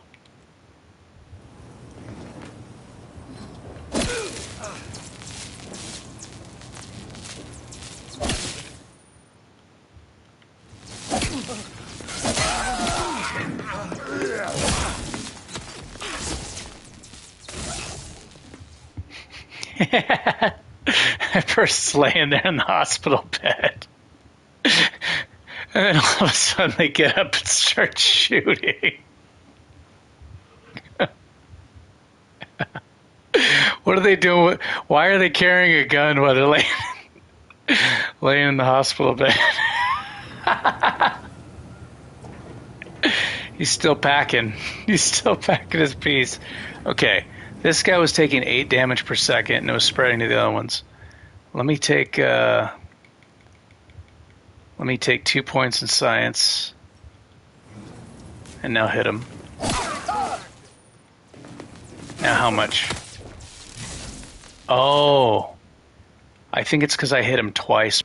That person's laying there in the hospital bed. And then all of a sudden they get up and start shooting. What are they doing? Why are they carrying a gun while they're laying in the hospital bed? He's still packing. He's still packing his piece. Okay. This guy was taking 8 damage per second and it was spreading to the other ones. Let me take 2 points in science. And now hit him. Now how much? Oh. I think it's because I hit him twice.